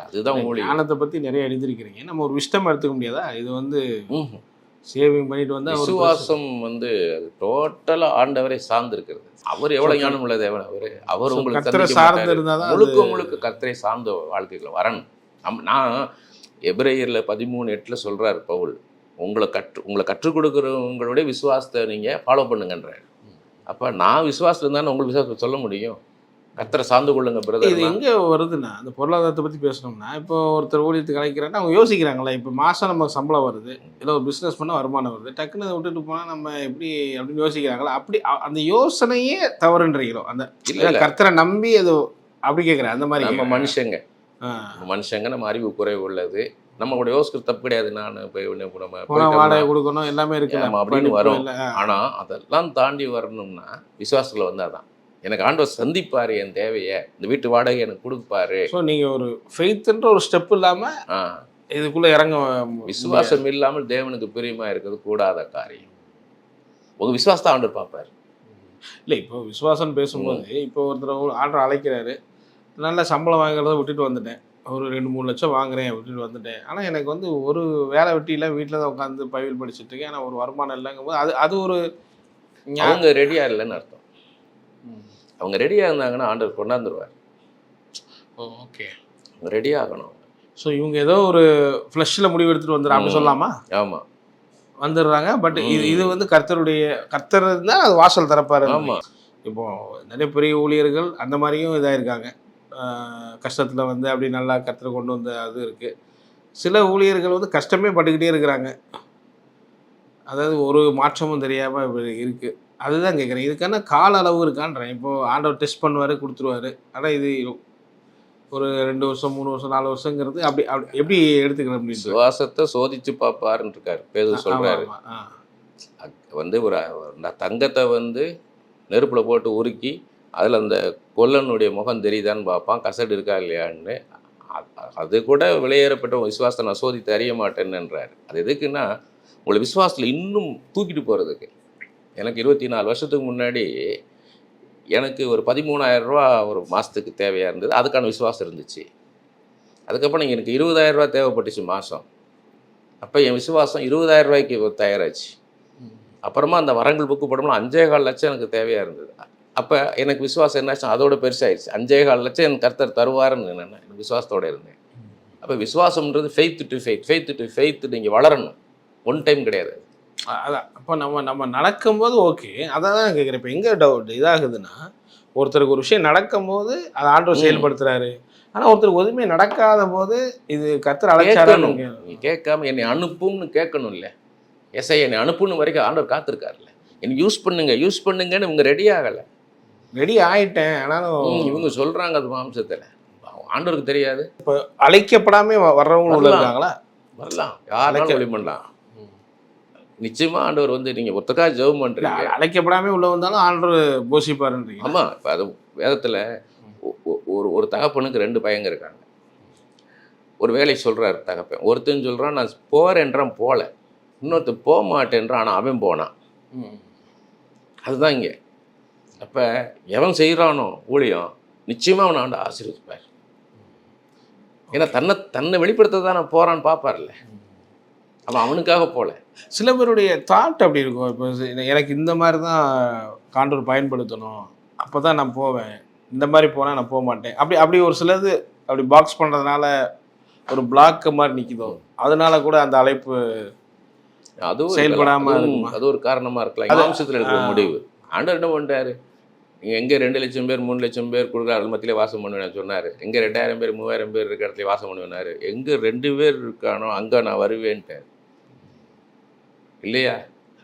அதுதான் ஊழியம். ஞானத்தை பற்றி நிறைய எழுதிருக்கிறீங்க. நம்ம ஒரு விஷயமா எடுத்துக்க முடியாதா? இது வந்து சேவிங் பண்ணிட்டு வந்தால் விசுவாசம் வந்து அது டோட்டலாக ஆண்டவரை சார்ந்து இருக்கிறது. அவர் எவ்வளோ ஞானம் உள்ள தேவன். அவர் உங்களுக்கு சார்ந்து இருந்தால் தான் முழுக்க கர்த்தரை சார்ந்த வாழ்க்கைகளை வரணும். நான் எபிரேயரில் 13:8 சொல்கிறார் பவுல், உங்களை கற்றுக் கொடுக்குறவங்களுடைய விசுவாசத்தை நீங்கள் ஃபாலோ பண்ணுங்கன்றார். அப்போ நான் விசுவாசத்தில் இருந்தாலும் உங்களுக்கு விசுவாசத்தை சொல்ல முடியும். கர்த்தரை சார்ந்து கொள்ளுங்க பிரதர். இது எங்கே வருதுன்னா, அந்த பொருளாதாரத்தை பற்றி பேசணும்னா, இப்போ ஒருத்தர் ஊழியத்துக்கு அழைக்கிறாங்கன்னா அவங்க யோசிக்கிறாங்களா, இப்போ மாதம் நமக்கு சம்பளம் வருது, இல்லை ஒரு பிஸ்னஸ் பண்ணால் வருமானம் வருது, டக்குன்னு அதை விட்டுட்டு போனால் நம்ம எப்படி அப்படின்னு யோசிக்கிறாங்களா? அப்படி அந்த யோசனையே தவறுன்றீங்களோ? அந்த இல்லை கர்த்தரை நம்பி அது அப்படி கேட்குறேன். அந்த மாதிரி நம்ம மனுஷங்க நம்ம அறிவு குறைவு உள்ளது. நம்ம கூட யோசிக்கிற தப்பு கிடையாது. நான் போய் நம்ம வாடகை கொடுக்கணும் எல்லாமே இருக்கு நம்ம அப்படின்னு வரும். ஆனால் அதெல்லாம் தாண்டி வரணும்னா விசுவாசத்தில் வந்து அதான் எனக்கு ஆண்டவர் சந்திப்பார், என் தேவையை, இந்த வீட்டு வாடகை எனக்கு கொடுப்பாரு. ஸோ நீங்கள் ஒரு ஃபெய்த்ன்ற ஒரு ஸ்டெப் இல்லாமல் இதுக்குள்ளே இறங்க விசுவாசம் இல்லாமல் தேவனுக்கு பிரியமாக இருக்கிறது கூடாத காரியம். உங்கள் விசுவாசத்தை ஆண்டவர் பார்ப்பார். இல்லை இப்போ விசுவாசம் பேசும்போது இப்போ ஒருத்தர் ஆண்டவர் அழைக்கிறாரு, நல்ல சம்பளம் வாங்குறத விட்டுட்டு வந்துட்டேன், ஒரு 2-3 லட்சம் வாங்குறேன் விட்டுட்டு வந்துட்டேன், ஆனால் எனக்கு வந்து ஒரு வேலை வெட்டியில் வீட்டில் தான் உட்காந்து பைபிள் படிச்சுட்டு இருக்கேன், ஆனால் ஒரு வருமானம் இல்லைங்கும் போது அது ஒரு அவங்க ரெடியாக இல்லைன்னு அர்த்தம். அவங்க ரெடியாக இருந்தாங்கன்னா ஆண்டவர் கொண்டாந்துருவார். ஓகே, அவங்க ரெடியாகணும். ஸோ இவங்க ஏதோ ஒரு ஃப்ளஷில் முடிவு எடுத்துகிட்டு வந்துடுறாங்க அப்படி சொல்லலாமா? ஆமாம், வந்துடுறாங்க. பட் இது வந்து கர்த்தர் இருந்தால் அது வாசல் திறப்பாரு. ஆமாம். இப்போது நிறைய பெரிய ஊழியர்கள் அந்த மாதிரியும் இதாக இருக்காங்க, கஷ்டத்தில் வந்து அப்படி நல்லா கர்த்தரை கொண்டு வந்த அது இருக்குது. சில ஊழியர்கள் வந்து கஷ்டமே பட்டுக்கிட்டே இருக்கிறாங்க, அதாவது ஒரு மாற்றமும் தெரியாமல் இருக்குது. அதுதான் கேட்குறேன், இதுக்கான கால அளவு இருக்கான்றேன். இப்போது ஆண்டவர் டெஸ்ட் பண்ணுவார், கொடுத்துருவாரு. ஆனால் இது ஒரு 2 வருஷம் 3 வருஷம் 4 வருஷங்கிறது அப்படி எப்படி எடுத்துக்கிறேன் அப்படின்னு விசுவாசத்தை சோதிச்சு பார்ப்பாருன்னு இருக்காரு பேதுரு சொல்கிறாரு. வந்து ஒரு தங்கத்தை வந்து நெருப்பில் போட்டு உருக்கி அதில் அந்த கொல்லனுடைய முகம் தெரியுதான்னு பார்ப்பான், கசடு இருக்கா இல்லையான்னு. அது கூட வெளியேறப்பட்ட விசுவாசத்தை நான் சோதித்து அறிய மாட்டேன்னுன்றாரு. அது எதுக்குன்னா உங்களை விசுவாசத்தில் இன்னும் தூக்கிட்டு போகிறதுக்கு. எனக்கு 24 வருஷத்துக்கு முன்னாடி எனக்கு ஒரு 13,000 ரூபா ஒரு மாதத்துக்கு தேவையாக இருந்தது. அதுக்கான விசுவாசம் இருந்துச்சு. அதுக்கப்புறம் எனக்கு 20,000 ரூபா தேவைப்பட்டுச்சு மாதம். அப்போ என் விசுவாசம் 20,000 ரூபாய்க்கு தயாராச்சு. அப்புறமா அந்த வரங்கள் புக்கு போடணும்னா 5,4 லட்சம் எனக்கு தேவையாக இருந்தது. அப்போ எனக்கு விசுவாசம் என்னாச்சு, அதோட பெருசாகிடுச்சு. 5,4 லட்சம் என் கர்த்தர் தருவாருன்னு நான் விசுவாசத்தோடு இருந்தேன். அப்போ விசுவாசம்ன்றது ஃபெய்த் டு ஃபெய்த் நீங்கள் வளரணும். ஒன் டைம் கிடையாது. அதான் அப்போ நம்ம நடக்கும்போது ஓகே, அதான் தான் கேட்குறேன். இப்போ எங்கே டவுட் இதாகுதுன்னா, ஒருத்தருக்கு ஒரு விஷயம் நடக்கும்போது அதை ஆண்டவர் செயல்படுத்துறாரு, ஆனால் ஒருத்தருக்கு எதுவுமே நடக்காத போது இது கர்த்தர் அழைச்சாரு கேட்காம என்னை அனுப்பும்னு கேட்கணும். இல்லை என்னை அனுப்புன்னு வரைக்கும் ஆண்டவர் காத்திருக்காருல்ல. என்னை யூஸ் பண்ணுங்கன்னு இவங்க ரெடி ஆகலை. ரெடி ஆகிட்டேன், ஆனாலும் இவங்க சொல்கிறாங்க அது மாம்சத்தில். ஆண்டவருக்கு தெரியாது. இப்போ அழைக்கப்படாமல் வர்றவங்களும் இருக்காங்களா? வரலாம், யாரும் ஒளி பண்ணலாம். நிச்சயமா ஆண்டவர் வந்து நீங்கள் ஒருத்தக்காக ஜெபம் பண்ணுறீங்க, அழைக்கப்படாமல் உள்ள வந்தாலும் ஆண்டவர் போஷிப்பாருன்றீங்க. ஆமாம். இப்போ அது வேதத்தில் ஒரு தகப்பனுக்கு 2 பையங்க இருக்காங்க. ஒரு வேலை சொல்கிறார் தகப்பன். ஒருத்தன் சொல்கிறான் நான் போகிறேன்றான், போகல. இன்னொருத்தன் போக மாட்டேன்றான், ஆனால் அவன் போனான். அதுதான் இங்கே. அப்போ எவன் செய்கிறானோ ஊழியம் நிச்சயமாக அவனை ஆண்டு ஆசீர்வதிப்பார். ஏன்னா தன்னை வெளிப்படுத்த தான் நான் போகிறான்னு பார்ப்பார்ல. அவன் அவனுக்காக போகல. சில பேருடைய தாட் அப்படி இருக்கும். இப்போ எனக்கு இந்த மாதிரி தான் ஆண்டவர் பயன்படுத்தணும், அப்போ தான் நான் போவேன், இந்த மாதிரி போனால் நான் போக மாட்டேன், அப்படி ஒரு சிலது அப்படி பாக்ஸ் பண்ணுறதுனால ஒரு பிளாக் மாதிரி நிற்குதோ, அதனால கூட அந்த அழைப்பு அதுவும் செயல்படாமல் அது ஒரு காரணமாக இருக்கலாம். மாம்சத்தில் எடுக்கிற முடிவு. ஆண்டவர் என்ன பண்ணிட்டாரு, நீங்கள் எங்கே 2 லட்சம் பேர் 3 லட்சம் பேர் கொடுக்குற மத்தியிலே வாசம் பண்ணுவேன்னு சொன்னார். எங்கே 2,000 பேர் 3,000 பேர் இருக்கிற இடத்துல வாசம் பண்ணுவேனாரு. எங்கே 2 பேர் இருக்கானோ அங்கே நான் வருவேன்ட்டார். இல்லையா?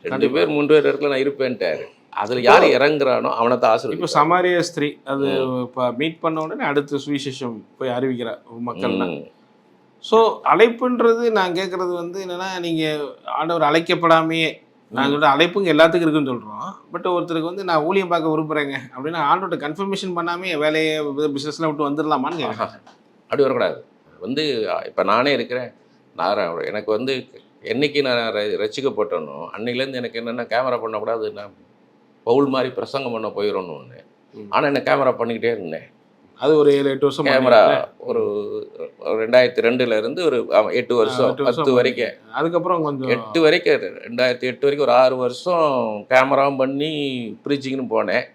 2 பேர் 3 பேர் இடத்துல நான் இருப்பேன்ட்டாரு. அதில் யார் இறங்குறானோ அவனை தான் ஆசீர்வதிப்பார். இப்போ சமாரிய ஸ்திரீ அது இப்போ மீட் பண்ண உடனே அடுத்த சுவிசேஷம் போய் அறிவிக்கிற மக்கள் தான். ஸோ அழைப்புன்றது நான் கேட்குறது வந்து என்னென்னா, நீங்கள் ஆண்டவர் அழைக்கப்படாமையே, நான் சொல்கிற அழைப்புங்க எல்லாத்துக்கும் இருக்குன்னு சொல்கிறோம். பட் ஒருத்தருக்கு வந்து நான் ஊழியம் பார்க்க விரும்புகிறேங்க அப்படின்னா ஆண்டவர்கிட்ட கன்ஃபர்மேஷன் பண்ணாமே வேலையை பிஸ்னஸ்லாம் விட்டு வந்துடலாமான்னு கேட்குறேன். அப்படி வரக்கூடாது. வந்து இப்போ நானே இருக்கிறேன். நான் எனக்கு வந்து என்னைக்கு நான் ரசிக்கப்பட்டனோ அன்னையிலேருந்து எனக்கு என்னென்னா கேமரா பண்ணக்கூடாது, நான் பவுல் மாதிரி பிரசங்கம் பண்ண போயிடணும்னு ஒன்று. ஆனால் என்ன கேமரா பண்ணிக்கிட்டே இருந்தேன். அது ஒரு 7-8 வருஷம் கேமரா ஒரு 2002 இருந்து ஒரு 8 வருஷம் 10 வரைக்கும். அதுக்கப்புறம் கொஞ்சம் 8 வரைக்கும் 2008 வரைக்கும் ஒரு 6 வருஷம் கேமராவும் பண்ணி ப்ரீச்சிங்னு போனேன்.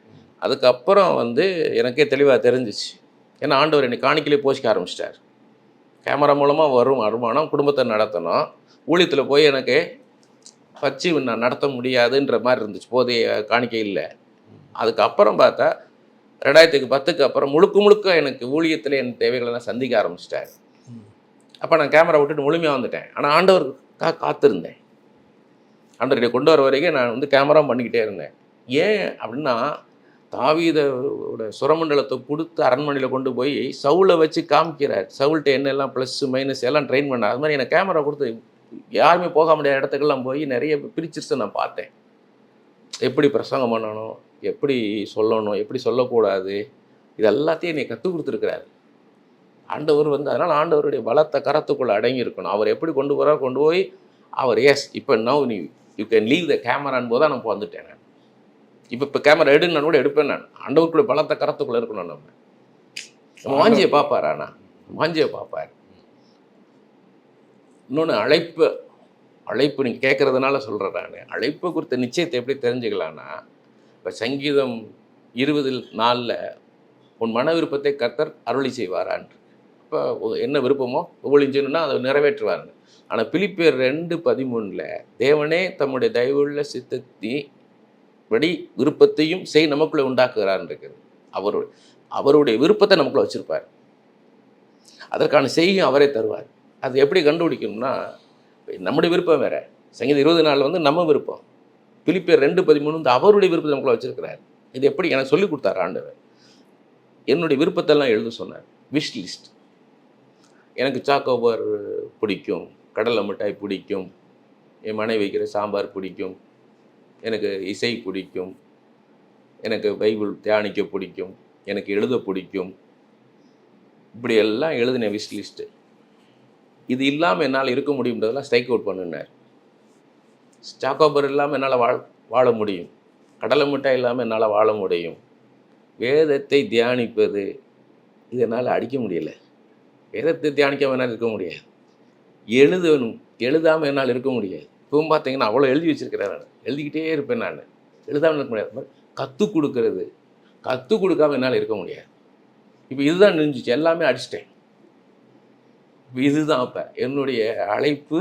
அதுக்கப்புறம் வந்து எனக்கே தெளிவாக தெரிஞ்சிச்சு. ஏன்னா ஆண்டவர் என்னை காணிக்கையிலே போஷிக்க ஆரம்பிச்சிட்டார். கேமரா மூலமாக வரும் வருமானம் குடும்பத்தை நடத்தணும், ஊழியத்தில் போய் எனக்கு வச்சு நான் நடத்த முடியாதுன்ற மாதிரி இருந்துச்சு. போதைய காணிக்கை இல்லை. அதுக்கப்புறம் பார்த்தா 2010க்கு அப்புறம் முழுக்க எனக்கு ஊழியத்தில் என் தேவைகளெல்லாம் சந்திக்க ஆரம்பிச்சிட்டாரு. அப்போ நான் கேமரா விட்டுட்டு முழுமையாக வந்துட்டேன். ஆனால் ஆண்டவருக்காக காத்திருந்தேன். ஆண்டவரை கொண்டு வர வரைக்கும் நான் வந்து கேமரா பண்ணிக்கிட்டே இருந்தேன். ஏன் அப்படின்னா, தாவீதோட சுரமண்டலத்தை கொடுத்து அரண்மனையில் கொண்டு போய் சவுலை வச்சு காமிக்கிறார். சவுல்கிட்ட என்னெல்லாம் ப்ளஸ் மைனஸ் எல்லாம் ட்ரெயின் பண்ணார். அது மாதிரி எனக்கு கேமரா கொடுத்து யாருமே போக முடியாத இடத்துக்கெல்லாம் போய் நிறைய பிரிச்சர்ஸை நான் பார்த்தேன். எப்படி பிரசங்கம் பண்ணணும், எப்படி சொல்லணும், எப்படி சொல்லக்கூடாது, இது எல்லாத்தையும் என்னை கற்றுக் கொடுத்துருக்கிறாரு ஆண்டவர். வந்து அதனால் ஆண்டவருடைய பலத்த கரத்துக்குள்ளே அடங்கி இருக்கணும். அவர் எப்படி கொண்டு போகிறார், கொண்டு போய் அவர் இப்போ now you can leave the கேமரான்னு போது தான் நான் வந்துட்டேன். நான் இப்போ கேமரா எடுன்னு கூட எடுப்பேன். நான் ஆண்டவருக்குள்ள பலத்த கரத்துக்குள்ளே இருக்கணும். நம்ம வாஞ்சியை பார்ப்பார். ஆனால் வாஞ்சியை பார்ப்பார். இன்னொன்று அழைப்பு நீங்கள் கேட்குறதுனால சொல்கிறேன். நான் அழைப்பு குறித்த நிச்சயத்தை எப்படி தெரிஞ்சுக்கலான்னா, இப்போ சங்கீதம் 20:4 உன் மன விருப்பத்தை கர்த்தர் அருளி செய்வாரான். இப்போ என்ன விருப்பமோ ஒவ்வொழிஞ்சுன்னா அதை நிறைவேற்றுவாருன்னு. ஆனால் பிலிப்பியர் 2:13 தேவனே தம்முடைய தயவுள்ள சித்தத்தின்படி விருப்பத்தையும் செய் நமக்குள்ளே உண்டாக்குகிறான்னு இருக்குது. அவருடைய விருப்பத்தை நமக்குள்ளே வச்சுருப்பார். அதற்கான செய்யும் அவரே தருவார். அது எப்படி கண்டுபிடிக்கணும்னா, நம்முடைய விருப்பம் வேறு. சங்கீதம் 20:4 வந்து நம்ம விருப்பம். பிலிப்பியர் 2:13 வந்து அவருடைய விருப்பத்தை நமக்குள்ள வச்சிருக்கிறார். இது எப்படி எனக்கு சொல்லிக் கொடுத்தார் ஆண்டவர். என்னுடைய விருப்பத்தெல்லாம் எழுத சொன்னார். Wish list. எனக்கு சாக்கோபார் பிடிக்கும், கடலை மிட்டாய் பிடிக்கும், என் மனைவி வைக்கிற சாம்பார் பிடிக்கும், எனக்கு இசை பிடிக்கும், எனக்கு பைபிள் தியானிக்க பிடிக்கும், எனக்கு எழுத பிடிக்கும், இப்படி எல்லாம் எழுதின விஷ் லிஸ்ட்டு. இது இல்லாமல் என்னால் இருக்க முடியுன்றதெல்லாம் ஸ்ட்ரைக் அவுட் பண்ணினார். சாக்கோபர் இல்லாமல் என்னால் வாழ முடியும், கடலை மிட்டாய் இல்லாமல் என்னால் வாழ முடியும், வேதத்தை தியானிப்பது இது என்னால் அடிக்க முடியலை. வேதத்தை தியானிக்காமல் என்னால் இருக்க முடியாது. எழுதாமல் என்னால் இருக்க முடியாது. இப்பவும் பார்த்தீங்கன்னா அவ்வளோ எழுதி வச்சுருக்கிறேன். நான் எழுதிக்கிட்டே இருப்பேன். நான் எழுதாமல் இருக்க முடியாது. கற்றுக் கொடுக்காமல் என்னால் இருக்க முடியாது. இப்போ இதுதான் நினைஞ்சிச்சு. எல்லாமே அடிச்சிட்டேன். இதுதான் இப்போ என்னுடைய அழைப்பு.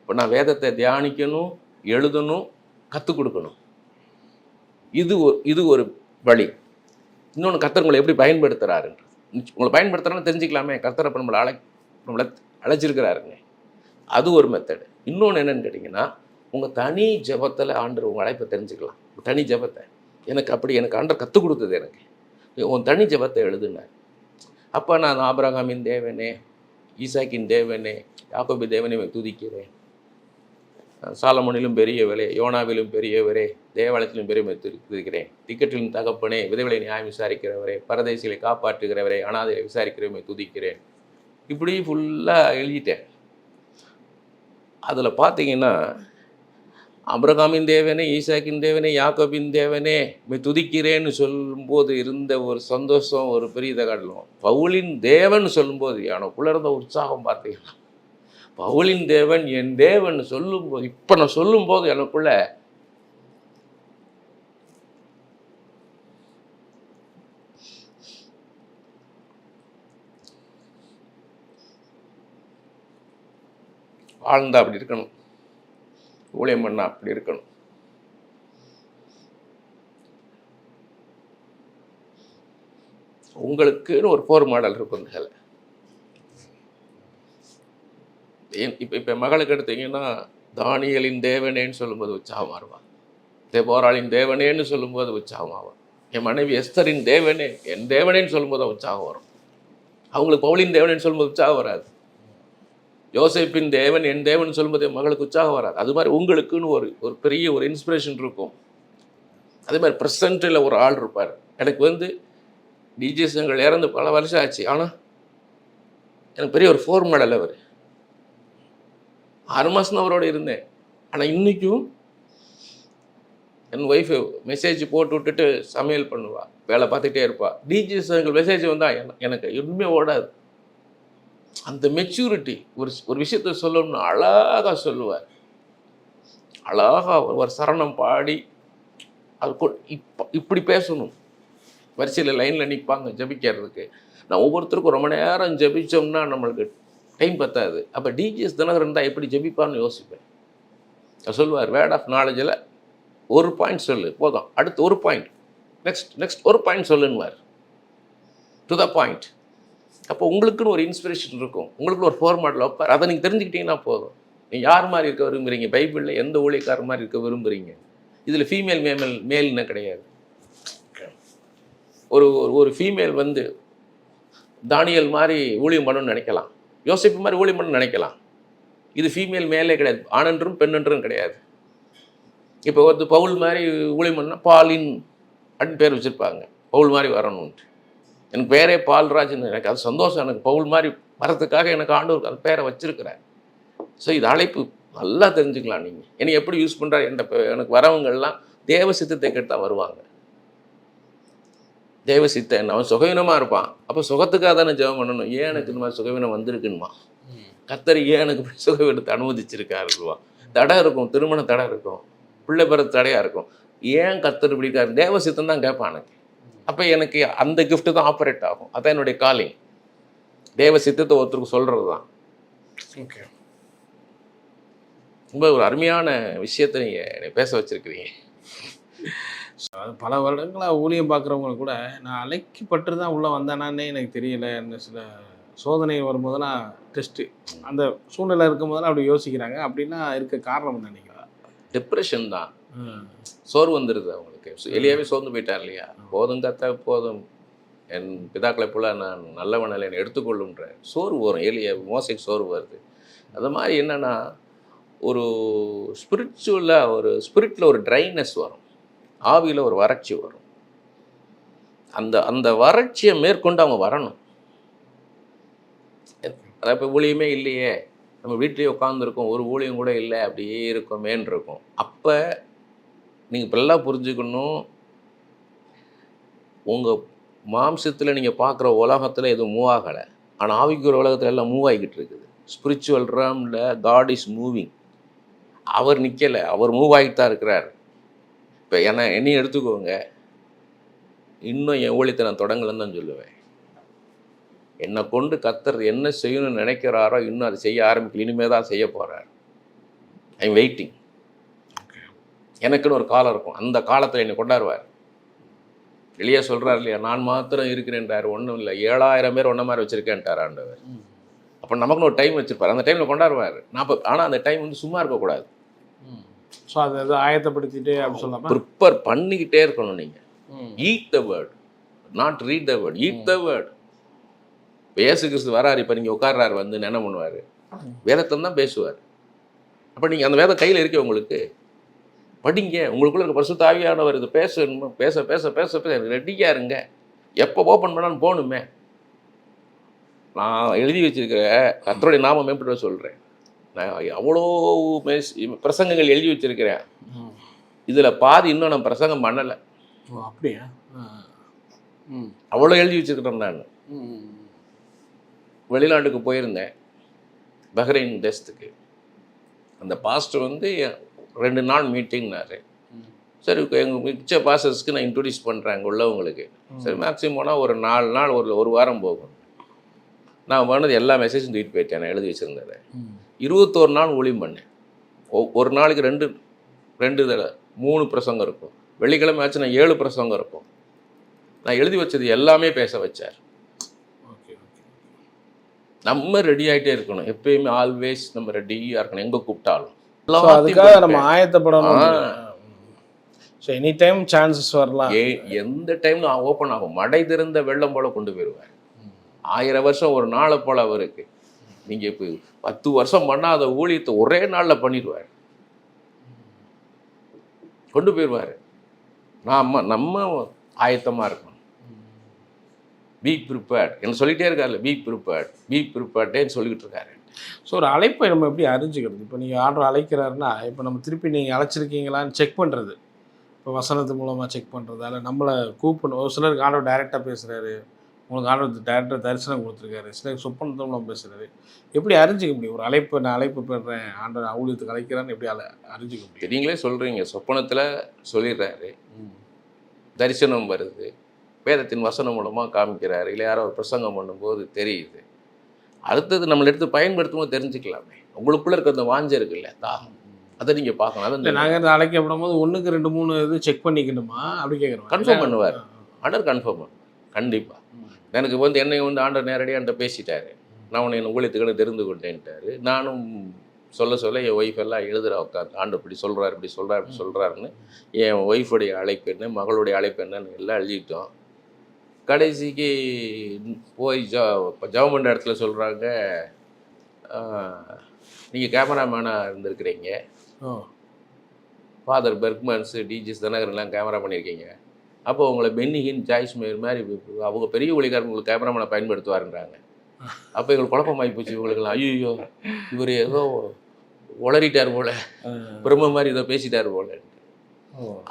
இப்போ நான் வேதத்தை தியானிக்கணும், எழுதணும், கற்றுக் கொடுக்கணும். இது ஒரு வழி. இன்னொன்று, கர்த்தர் உங்களை எப்படி பயன்படுத்துகிறாருன்றது. உங்களை பயன்படுத்துகிறான்னு தெரிஞ்சுக்கலாமே. கர்த்தரை இப்போ நம்மளை அழைச்சிருக்கிறாருங்க. அது ஒரு மெத்தடு. இன்னொன்று என்னென்னு கேட்டிங்கன்னா, உங்கள் தனி ஜபத்தில் ஆண்டவர் உங்கள் அழைப்பை தெரிஞ்சுக்கலாம். தனி ஜபத்தை எனக்கு ஆண்டவர் கற்றுக் கொடுத்தது. எனக்கு உன் தனி ஜபத்தை எழுதுனார். அப்போ நான் ஆபிரகாமின் தேவனே, ஈசாக்கின் தேவனே, யாக்கோபு தேவனே துதிக்கிறேன். சாலமோனிலும் பெரியவரே, யோனாவிலும் பெரியவரே, தேவாலயத்திலும் பெரிய துதிக்கிறேன். திக்கற்றிலும் தகப்பனே, விதவைகளை நியாயம் விசாரிக்கிறவரே, பரதேசிகளை காப்பாற்றுகிறவரே, அனாதையை விசாரிக்கிறவரை துதிக்கிறேன். இப்படி ஃபுல்லாக எழுதிட்டேன். அதில் பார்த்தீங்கன்னா, ஆபிரகாமின் தேவனே, ஈசாக்கின் தேவனே, யாக்கோபின் தேவனே துதிக்கிறேன்னு சொல்லும்போது இருந்த ஒரு சந்தோஷம் ஒரு பெரிய காட்டலும். பவுலின் தேவன் சொல்லும்போது எனக்குள்ள இருந்த உற்சாகம் பார்த்தீங்கன்னா, பவுலின் தேவன் என் தேவன் சொல்லும்போது, இப்போ நான் சொல்லும்போது எனக்குள்ள வாழ்ந்தா அப்படி இருக்கணும், ஊழியம் பண்ணா அப்படி இருக்கணும். உங்களுக்குன்னு ஒரு போர் மாடல் இருக்கும். இப்போ மகளுக்கு எடுத்தீங்கன்னா, தானியலின் தேவனேன்னு சொல்லும்போது உற்சாகமாக இருவான். தெபோராளின் தேவனேன்னு சொல்லும்போது உற்சாகமாகும். என் மனைவி எஸ்தரின் தேவனே, என் தேவனேன்னு சொல்லும்போது உற்சாகம் வரும். அவங்களுக்கு பவுலின் தேவனேன்னு சொல்லும்போது உற்சாகம் வராது. யோசேப்பின் தேவன் என் தேவன் சொல்லும்போது மகளுக்கு உற்சாகம் வராது. அது மாதிரி உங்களுக்குன்னு ஒரு பெரிய ஒரு இன்ஸ்பிரேஷன் இருக்கும். அதே மாதிரி ப்ரெசண்ட்டில் ஒரு ஆள் இருப்பார். எனக்கு வந்து டிஜே சங்கர் இறந்து பல வருஷம் ஆச்சு, ஆனால் எனக்கு பெரிய ஒரு 4 மெடல் அவர். 6 மாதம் அவரோடு இருந்தேன். ஆனால் இன்றைக்கும் என் ஒய்ஃபு மெசேஜ் போட்டு விட்டுட்டு சமையல் பண்ணுவாள், வேலை பார்த்துட்டே இருப்பாள். டிஜே சங்கர் மெசேஜ் வந்தால் எனக்கு எதுவுமே ஓடாது. அந்த மெச்சூரிட்டி, ஒரு விஷயத்தை சொல்லணும்னு அழகாக சொல்லுவார். அழகாக ஒரு சரணம் பாடி அது இப்படி பேசணும். வரிசையில் லைனில் நிற்பாங்க ஜபிக்கிறதுக்கு. நான் ஒவ்வொருத்தருக்கும் ரொம்ப நேரம் ஜபிச்சோம்னா நம்மளுக்கு டைம் பத்தாது. அப்போ டிஜிஎஸ் தினகரன் இருந்தால் எப்படி ஜபிப்பான்னு யோசிப்பேன். சொல்லுவார், வேர்ட் ஆஃப் நாலேஜில் ஒரு பாயிண்ட் சொல்லு போதும், அடுத்து ஒரு பாயிண்ட், நெக்ஸ்ட் ஒரு பாயிண்ட் சொல்லுன்னுவார். To the point. அப்போ உங்களுக்குன்னு ஒரு இன்ஸ்பிரேஷன் இருக்கும், உங்களுக்குன்னு ஒரு ஃபார்மேட்டில் வைப்பார். அதை நீங்கள் தெரிஞ்சுக்கிட்டீங்கன்னா போதும். நீங்கள் யார் மாதிரி இருக்க விரும்புகிறீங்க, பைபிளில் எந்த ஊழியக்காரர் மாதிரி இருக்க விரும்புகிறீங்க. இதில் ஃபீமேல் மேல்னு கிடையாது. ஒரு ஃபீமேல் வந்து தானியல் மாதிரி ஊழியம் பண்ணணும்னு நினைக்கலாம், யோசிப்பு மாதிரி ஊழியம் பண்ணணும்னு நினைக்கலாம். இது ஃபீமேல் மேலே கிடையாது, ஆணென்றும் பெண்ணென்றும் கிடையாது. இப்போ ஒரு பவுல் மாதிரி ஊழியம் பண்ணால் பாலின் அப்படின்னு பேர் வச்சுருப்பாங்க, பவுல் மாதிரி வரணும்ன்ட்டு. எனக்கு பேரே பால்ராஜ்னு, எனக்கு அது சந்தோஷம். எனக்கு பவுல் மாதிரி வரத்துக்காக எனக்கு ஆண்டவர் அது பேரை வச்சுருக்கிறேன். ஸோ இது அழைப்பு நல்லா தெரிஞ்சுக்கலாம். நீங்கள் என்னை எப்படி யூஸ் பண்ணுறாரு. எனக்கு வரவங்கள்லாம் தேவ சித்தத்தை கேட்டு தான் வருவாங்க. தேவ சித்தன் அவன் சுகவீனமாக இருப்பான். அப்போ சுகத்துக்காக தானே ஜெபம் பண்ணணும். ஏன் எனக்கு இந்த மாதிரி சுகவீனம் வந்திருக்குன்னுமா, கர்த்தர் ஏன் எனக்கு சுகவீனத்தை அனுமதிச்சிருக்காருவா. தடை இருக்கும், திருமண தடை இருக்கும், பிள்ளை பிறகு தடையாக இருக்கும். ஏன் கர்த்தர் இப்படி இருக்காரு, தேவ சித்தம் தான் கேட்பான் எனக்கு. அப்போ எனக்கு அந்த கிஃப்ட்டு தான் ஆப்ரேட் ஆகும். அதான் என்னுடைய காலிங். தேவ சித்தத்தை ஒருத்தருக்கு சொல்கிறது தான். ஓகே, ரொம்ப ஒரு அருமையான விஷயத்தை நீங்கள் என்னை பேச வச்சுருக்கிறீங்க. அது பல வருடங்களாக ஊழியம் பார்க்குறவங்க கூட நான் அழைக்கப்பட்டு தான் உள்ளே வந்தேனான்னே எனக்கு தெரியல. என்ன சில சோதனை வரும்போதெல்லாம் டெஸ்ட்டு அந்த சூழ்நிலை இருக்கும்போதெல்லாம் அப்படி யோசிக்கிறாங்க. அப்படின்னா இருக்க காரணம் நினைக்கிறேன் டிப்ரெஷன் தான். சோர்வு வந்துடுது அவங்களுக்கு. எளியாவே சோர்ந்து போயிட்டார் இல்லையா. போதும் கத்த போதும், என் பிதாக்களை போல நான் நல்லவனில் என்னை எடுத்துக்கொள்ளுன்ற சோர்வு வரும். எளிய மோசைக்கு சோர்வு வருது. அது மாதிரி என்னென்னா ஒரு ஸ்பிரிட்டில் ஒரு ட்ரைனஸ் வரும், ஆவியில் ஒரு வறட்சி வரும். அந்த வறட்சியை மேற்கொண்டு அவங்க வரணும். அதாவது இப்போ ஊழியமே இல்லையே, நம்ம வீட்லேயே உட்காந்துருக்கோம், ஒரு ஊழியம் கூட இல்லை, அப்படியே இருக்கோமேன்னு இருக்கும். அப்போ நீங்கள் இப்போ எல்லாம் புரிஞ்சுக்கணும், உங்கள் மாம்சத்தில் நீங்கள் பார்க்குற உலகத்தில் எதுவும் மூவ் ஆகலை, ஆனால் ஆவிக்குற உலகத்தில் எல்லாம் மூவ் ஆகிக்கிட்டு இருக்குது. ஸ்பிரிச்சுவல் ரேமில் காட் இஸ் மூவிங். அவர் நிற்கலை, அவர் மூவ் ஆகிட்டு தான் இருக்கிறார். இப்போ என்னையும் எடுத்துக்கோங்க, இன்னும் என் ஊழியத்தை நான் தொடங்கலன்னு தான் சொல்லுவேன். என்னை கொண்டு கர்த்தர் என்ன செய்யணும்னு நினைக்கிறாரோ இன்னும் அதை செய்ய ஆரம்பிக்கல, இனிமேல் தான் செய்ய போகிறார். I am waiting. எனக்குன்னு ஒரு காலம் இருக்கும், அந்த காலத்தில் என்னை கொண்டாடுவார். வெளியே சொல்கிறார் இல்லையா, நான் மாத்திரம் இருக்கிறேன்றார், ஒன்றும் இல்லை 7000 பேர் ஒன்றை மாதிரி வச்சுருக்கேன்ட்டார் ஆண்டவர். அப்போ நமக்குன்னு ஒரு டைம் வச்சுருப்பார், அந்த டைமில் கொண்டாடுவார். ஆனால் அந்த டைம் வந்து சும்மா இருக்கக்கூடாது. ஸோ அதை ஆயத்தப்படுத்திட்டு அப்படி சொல்லாமல் ப்ரிப்பேர் பண்ணிக்கிட்டே இருக்கணும். நீங்கள் eat the word, not read the word, eat the word. இயேசு கிறிஸ்து வராரு, இப்போ நீங்கள் உட்கார்றாரு, வந்து என்ன பண்ணுவார், வேதத்தை தான் பேசுவார். அப்போ நீங்கள் அந்த வேதம் கையில் இருக்க உங்களுக்கு படிங்க. உங்களுக்குள்ள இருக்க பரிசுத்த ஆவியானவர் இது பேசணும், பேச பேச பேச பேச ரெடியாக இருங்க. எப்போ ஓப்பன் பண்ணாலும் போகணுமே. நான் எழுதி வச்சிருக்கிற கர்த்தருடைய நாம மேம்பட்டு சொல்கிறேன். நான் அவ்வளோ பிரசங்கங்கள் எழுதி வச்சிருக்கிறேன். இதில் பாதி இன்னும் நான் பிரசங்கம் பண்ணலை. அப்படியா? அவ்வளோ எழுதி வச்சிருக்கிறேன். நான் வெளிநாட்டுக்கு போயிருந்தேன், பஹ்ரைன் தேசத்துக்கு. அந்த பாஸ்டர் வந்து 2 நாள் மீட்டிங்னாரு. சரி, எங்கள் மிச்ச பாஸ்டர்ஸ்க்கு நான் இன்ட்ரடியூஸ் பண்ணுறேன் அங்கே உள்ளவங்களுக்கு. சரி, மேக்ஸிமம் போனால் ஒரு 4 நாள் ஒரு வாரம் போகும். நான் பண்ணது எல்லா மெசேஜும் தூக்கிட்டு போயிட்டேன். நான் எழுதி வச்சுருந்தேன். 21 நாள் ஊழியம் பண்ணேன். ஒரு நாளைக்கு 3 பிரசங்கம் இருக்கும். வெள்ளிக்கிழமை ஆச்சு நான் 7 பிரசங்கம் இருக்கும். நான் எழுதி வச்சது எல்லாமே பேச வச்சார். நம்ம ரெடி ஆகிட்டே இருக்கணும் எப்பயுமே, ஆல்வேஸ் நம்ம ரெடியாக இருக்கணும். எங்கே கூப்பிட்டாலும் அதுக்காக நம்ம ஆயத்தப்படணும். ஸோ எனி டைம் சான்சஸ் வரலாம். எந்த டைம்ல ஓப்பன் ஆகும். மடை திறந்த வெள்ளம் போல கொண்டு போயிடுவார். 1000 வருஷம் ஒரு நாளை போல அவருக்கு. நீங்கள் இப்போ 10 வருஷம் பண்ணாத ஊழியத்தை ஒரே நாளில் பண்ணிடுவார், கொண்டு போயிடுவார். நம்ம ஆயத்தமாக இருக்கணும். பி ப்ரிப்பேர்ட் என்ன சொல்லிகிட்டே இருக்காரு, பி ப்ரிப்பேர்டேன்னு சொல்லிக்கிட்டு இருக்காரு. ஸோ ஒரு அழைப்பை நம்ம எப்படி அறிஞ்சிக்கிறது? இப்போ நீங்கள் ஆர்டர் அழைக்கிறாருன்னா இப்போ நம்ம திருப்பி நீங்கள் அழைச்சிருக்கீங்களான்னு செக் பண்ணுறது, இப்போ வசனத்து மூலமாக செக் பண்ணுறது, அதில் நம்மளை கூப்பிடணும். ஒரு சிலருக்கு ஆண்டவர் டைரெக்டாக பேசுகிறாரு, உங்களுக்கு ஆண்டவர் டைரெக்டாக தரிசனம் கொடுத்துருக்காரு, சிலருக்கு சொப்பனத்து மூலம் பேசுகிறாரு. எப்படி அறிஞ்சிக்க முடியும் ஒரு அழைப்பு? நான் அழைப்பு பெறுறேன், ஆண்டவர் ஊழியத்துக்கு அழைக்கிறான்னு எப்படி அறிஞ்சிக்க முடியும்? நீங்களே சொல்கிறீங்க, சொப்பனத்தில் சொல்லிடுறாரு, தரிசனம் வருது, வேதத்தின் வசனம் மூலமாக காமிக்கிறாரு, இல்லை யாரோ ஒரு பிரசங்கம் பண்ணும்போது தெரியுது. அடுத்தது நம்மளை எடுத்து பயன்படுத்தும் போது தெரிஞ்சுக்கலாமே. உங்களுக்குள்ளே இருக்க அந்த வாஞ்சை இருக்குல்ல, தாகம், அதை நீங்கள் பார்க்கணும். அதை நாங்கள் அழைக்கப்படும் போது 1க்கு 2 3 இது செக் பண்ணிக்கணுமா அப்படி கேட்குறோம். கன்ஃபார்ம் பண்ணுவார், ஆண்டவர் கன்ஃபார்ம் பண்ணுவார் கண்டிப்பாக. எனக்கு வந்து என்னை வந்து ஆண்டவர் நேரடியாக என்கிட்ட பேசிட்டாரு, நான் உன்னை என் ஊழியத்துக்குன்னு தெரிந்து கொண்டேன்ட்டாரு. நானும் சொல்ல என் ஒய்ஃப் எல்லாம் எழுதுகிற உட்காந்து, ஆண்டவர் இப்படி சொல்கிறார், இப்படி சொல்கிறார், இப்படி சொல்கிறாருன்னு என் ஒய்ஃபுடைய அழைப்பு என்ன, மகளுடைய அழைப்பு என்னன்னு எல்லாம் எழுதிட்டோம். கடைசிக்கு போய் ஜெபம் பண்ணுற இடத்துல சொல்கிறாங்க, நீங்கள் கேமராமேனாக இருந்திருக்கிறீங்க, ஃபாதர் பெர்க்மன்ஸு டிஜிஸ் தினகரன்லாம் கேமரா பண்ணியிருக்கீங்க, அப்போ உங்களை பென்னிகின் ஜாய்ஸ் மேர் மாதிரி அவங்க பெரிய ஒளிக்காரங்க உங்களுக்கு கேமராமேனை பயன்படுத்துவாருன்றாங்க. அப்போ எங்களுக்கு குழப்பமாகி போச்சு. இவங்களுக்குலாம் ஐயோ இவர் ஏதோ உளறிட்டார் போல, பிரம்ம மாதிரி ஏதோ பேசிட்டார் போல.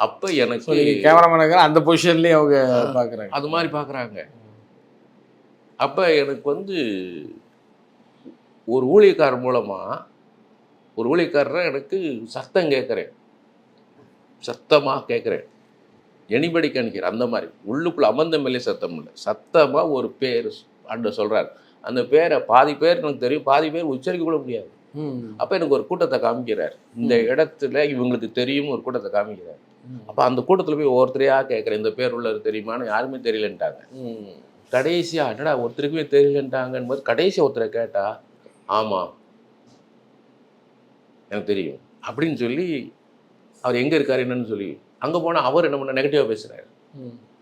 அப்போ எனக்கு கேமராமேனாக அந்த பொசிஷன்லேயே அவங்க பார்க்குறாங்க, அது மாதிரி பார்க்குறாங்க. அப்போ எனக்கு வந்து ஒரு ஊழியக்காரர் மூலமாக, ஒரு ஊழியக்காரர் எனக்கு சத்தம் கேட்குறேன், சத்தமாக கேட்குறேன், எனிபடி கணிக்கிறேன். அந்த மாதிரி உள்ளுக்குள்ளே அமர்ந்த மேலே சத்தம் இல்லை, சத்தமாக ஒரு பேர் ஆண்டவர் சொல்கிறார். அந்த பேரை பாதி பேர் எனக்கு தெரியும், பாதி பேர் உச்சரிக்க கூட முடியாது. அப்போ எனக்கு ஒரு கூட்டத்தை காமிக்கிறார், இந்த இடத்துல இவங்களுக்கு தெரியும் ஒரு கூட்டத்தை காமிக்கிறார். அப்போ அந்த கூட்டத்தில் போய் ஒவ்வொருத்தரையாக கேட்குறேன், இந்த பேர் உள்ளவர் தெரியுமான்னு, யாருமே தெரியலன்ட்டாங்க. கடைசியாக என்னடா ஒருத்தருக்குமே தெரியலன்ட்டாங்கன்னு போது கடைசியாக ஒருத்தரை கேட்டா, ஆமாம் எனக்கு தெரியும் அப்படின்னு சொல்லி, அவர் எங்கே இருக்கார் என்னன்னு சொல்லி அங்கே போனால் அவர் என்ன பண்ண நெகட்டிவாக பேசுகிறாரு.